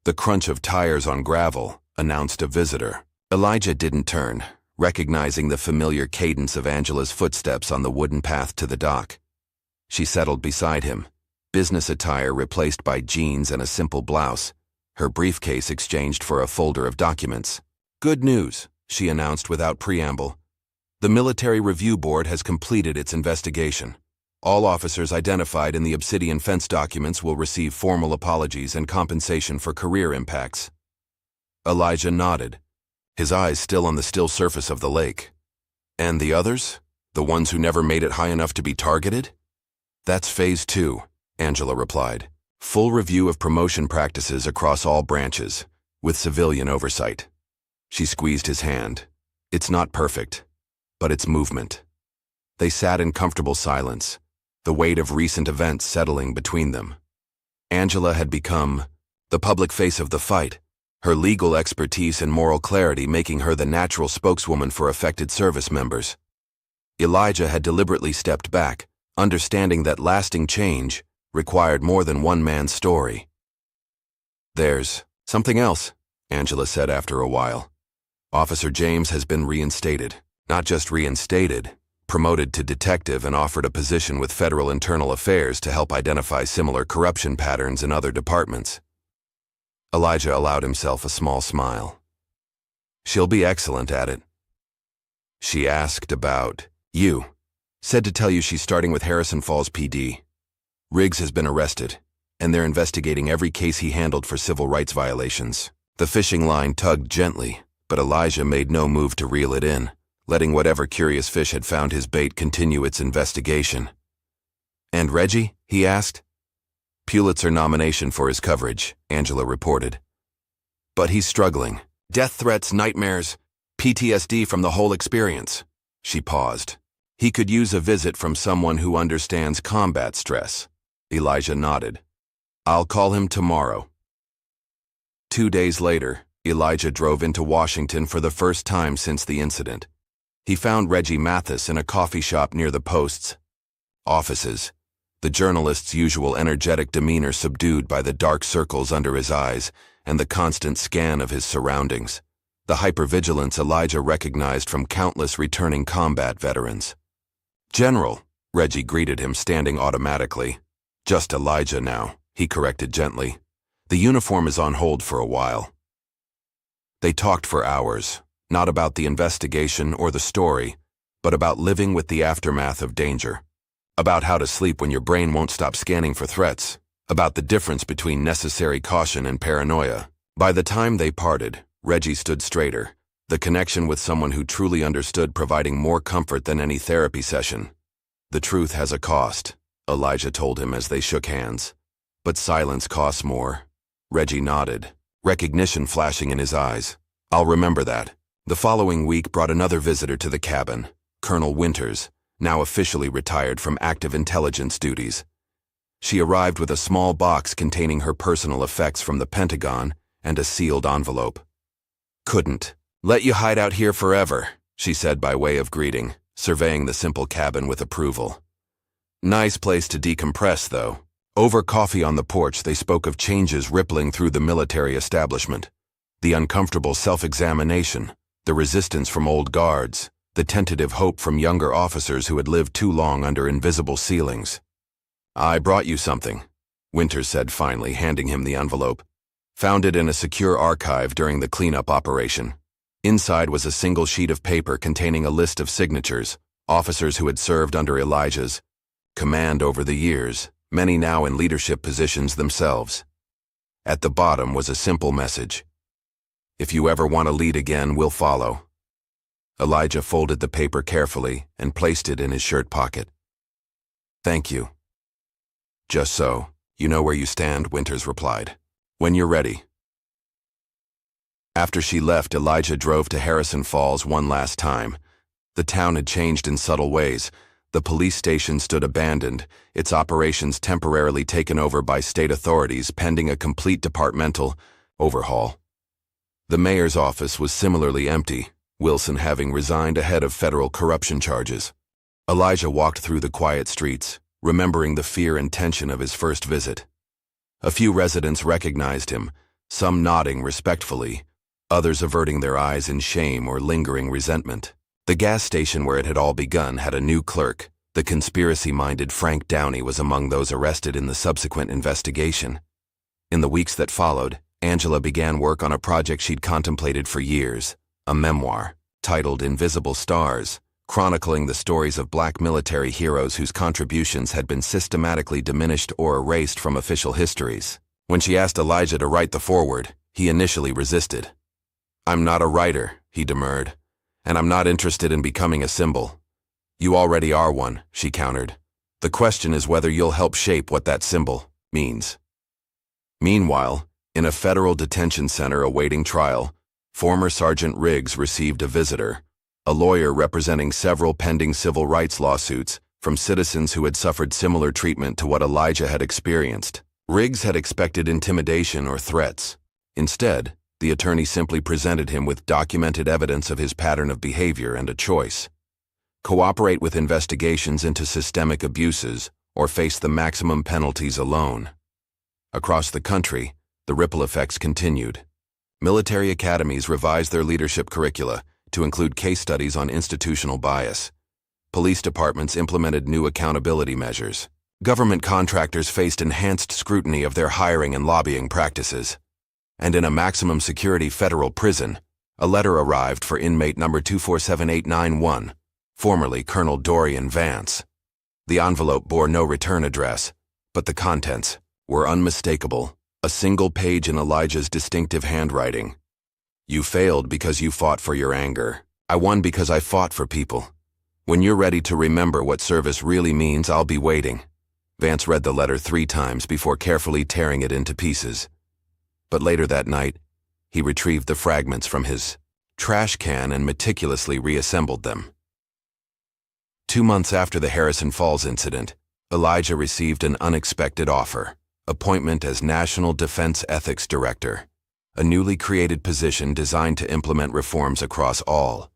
The crunch of tires on gravel announced a visitor. Elijah didn't turn, recognizing the familiar cadence of Angela's footsteps on the wooden path to the dock. She settled beside him, business attire replaced by jeans and a simple blouse, her briefcase exchanged for a folder of documents. "Good news," she announced without preamble. "The Military Review Board has completed its investigation. All officers identified in the Obsidian Fence documents will receive formal apologies and compensation for career impacts." Elijah nodded, his eyes still on the still surface of the lake. "And the others? The ones who never made it high enough to be targeted?" "That's Phase 2, Angela replied. "Full review of promotion practices across all branches, with civilian oversight." She squeezed his hand. "It's not perfect, but it's movement." They sat in comfortable silence, the weight of recent events settling between them. Angela had become the public face of the fight, her legal expertise and moral clarity making her the natural spokeswoman for affected service members. Elijah had deliberately stepped back, understanding that lasting change required more than one man's story. "There's something else," Angela said after a while. "Officer James has been reinstated. Not just reinstated, promoted to detective and offered a position with Federal Internal Affairs to help identify similar corruption patterns in other departments." Elijah allowed himself a small smile. "She'll be excellent at it." "She asked about you. Said to tell you she's starting with Harrison Falls PD. Riggs has been arrested, and they're investigating every case he handled for civil rights violations." The fishing line tugged gently, but Elijah made no move to reel it in, letting whatever curious fish had found his bait continue its investigation. "And Reggie?" he asked. "Pulitzer nomination for his coverage," Angela reported. "But he's struggling. Death threats, nightmares, PTSD from the whole experience." She paused. "He could use a visit from someone who understands combat stress." Elijah nodded. "I'll call him tomorrow." 2 days later, Elijah drove into Washington for the first time since the incident. He found Reggie Mathis in a coffee shop near the Post's offices, the journalist's usual energetic demeanor subdued by the dark circles under his eyes and the constant scan of his surroundings, the hypervigilance Elijah recognized from countless returning combat veterans. "General," Reggie greeted him, standing automatically. "Just Elijah now," he corrected gently. "The uniform is on hold for a while." They talked for hours, not about the investigation or the story, but about living with the aftermath of danger, about how to sleep when your brain won't stop scanning for threats, about the difference between necessary caution and paranoia. By the time they parted, Reggie stood straighter, the connection with someone who truly understood providing more comfort than any therapy session. "The truth has a cost," Elijah told him as they shook hands. "But silence costs more." Reggie nodded, recognition flashing in his eyes. "I'll remember that." The following week brought another visitor to the cabin, Colonel Winters, now officially retired from active intelligence duties. She arrived with a small box containing her personal effects from the Pentagon and a sealed envelope. "Couldn't let you hide out here forever," she said by way of greeting, surveying the simple cabin with approval. "Nice place to decompress, though. Over coffee on the porch, they spoke of changes rippling through the military establishment. The uncomfortable self-examination, the resistance from old guards, the tentative hope from younger officers who had lived too long under invisible ceilings. "I brought you something," Winters said finally, handing him the envelope. "Found it in a secure archive during the cleanup operation." Inside was a single sheet of paper containing a list of signatures, officers who had served under Elijah's command over the years, many now in leadership positions themselves. At the bottom was a simple message: "If you ever want to lead again, we'll follow." Elijah folded the paper carefully and placed it in his shirt pocket. "Thank you." "Just so you know where you stand," Winters replied. "When you're ready." After she left, Elijah drove to Harrison Falls one last time. The town had changed in subtle ways. The police station stood abandoned, its operations temporarily taken over by state authorities pending a complete departmental overhaul. The mayor's office was similarly empty, Wilson having resigned ahead of federal corruption charges. Elijah walked through the quiet streets, remembering the fear and tension of his first visit. A few residents recognized him, some nodding respectfully, others averting their eyes in shame or lingering resentment. The gas station where it had all begun had a new clerk. The conspiracy-minded Frank Downey was among those arrested in the subsequent investigation. In the weeks that followed, Angela began work on a project she'd contemplated for years, a memoir, titled Invisible Stars, chronicling the stories of black military heroes whose contributions had been systematically diminished or erased from official histories. When she asked Elijah to write the foreword, he initially resisted. "I'm not a writer," he demurred, "and I'm not interested in becoming a symbol." "You already are one," she countered. "The question is whether you'll help shape what that symbol means." Meanwhile, in a federal detention center awaiting trial, former Sergeant Riggs received a visitor, a lawyer representing several pending civil rights lawsuits from citizens who had suffered similar treatment to what Elijah had experienced. Riggs had expected intimidation or threats. Instead, the attorney simply presented him with documented evidence of his pattern of behavior and a choice: cooperate with investigations into systemic abuses or face the maximum penalties alone. Across the country, the ripple effects continued. Military academies revised their leadership curricula to include case studies on institutional bias. Police departments implemented new accountability measures. Government contractors faced enhanced scrutiny of their hiring and lobbying practices. And in a maximum security federal prison, a letter arrived for inmate number 247891, formerly Colonel Dorian Vance. The envelope bore no return address, but the contents were unmistakable. A single page in Elijah's distinctive handwriting. "You failed because you fought for your anger. I won because I fought for people. When you're ready to remember what service really means, I'll be waiting." Vance read the letter 3 times before carefully tearing it into pieces. But later that night, he retrieved the fragments from his trash can and meticulously reassembled them. 2 months after the Harrison Falls incident, Elijah received an unexpected offer: appointment as National Defense Ethics Director, a newly created position designed to implement reforms across all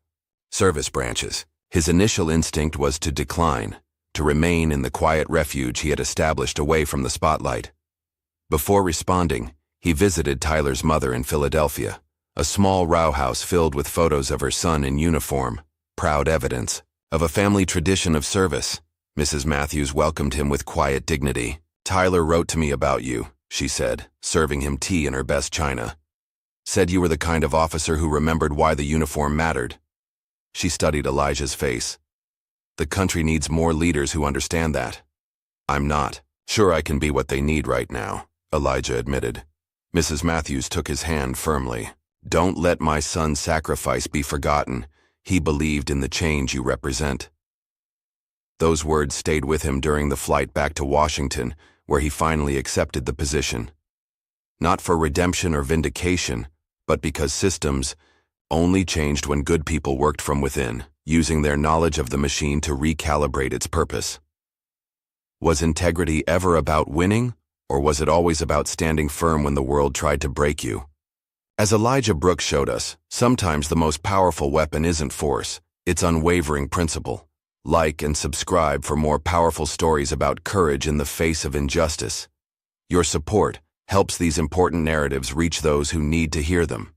service branches. His initial instinct was to decline, to remain in the quiet refuge he had established away from the spotlight. Before responding, he visited Tyler's mother in Philadelphia, a small row house filled with photos of her son in uniform, proud evidence of a family tradition of service. Mrs. Matthews welcomed him with quiet dignity. "Tyler wrote to me about you," she said, serving him tea in her best china. "Said you were the kind of officer who remembered why the uniform mattered." She studied Elijah's face. "The country needs more leaders who understand that." "I'm not sure I can be what they need right now," Elijah admitted. Mrs. Matthews took his hand firmly. "Don't let my son's sacrifice be forgotten. He believed in the change you represent." Those words stayed with him during the flight back to Washington, where he finally accepted the position. Not for redemption or vindication, but because systems only changed when good people worked from within, using their knowledge of the machine to recalibrate its purpose. Was integrity ever about winning, or was it always about standing firm when the world tried to break you? As Elijah Brooks showed us, sometimes the most powerful weapon isn't force, it's unwavering principle. Like and subscribe for more powerful stories about courage in the face of injustice. Your support helps these important narratives reach those who need to hear them.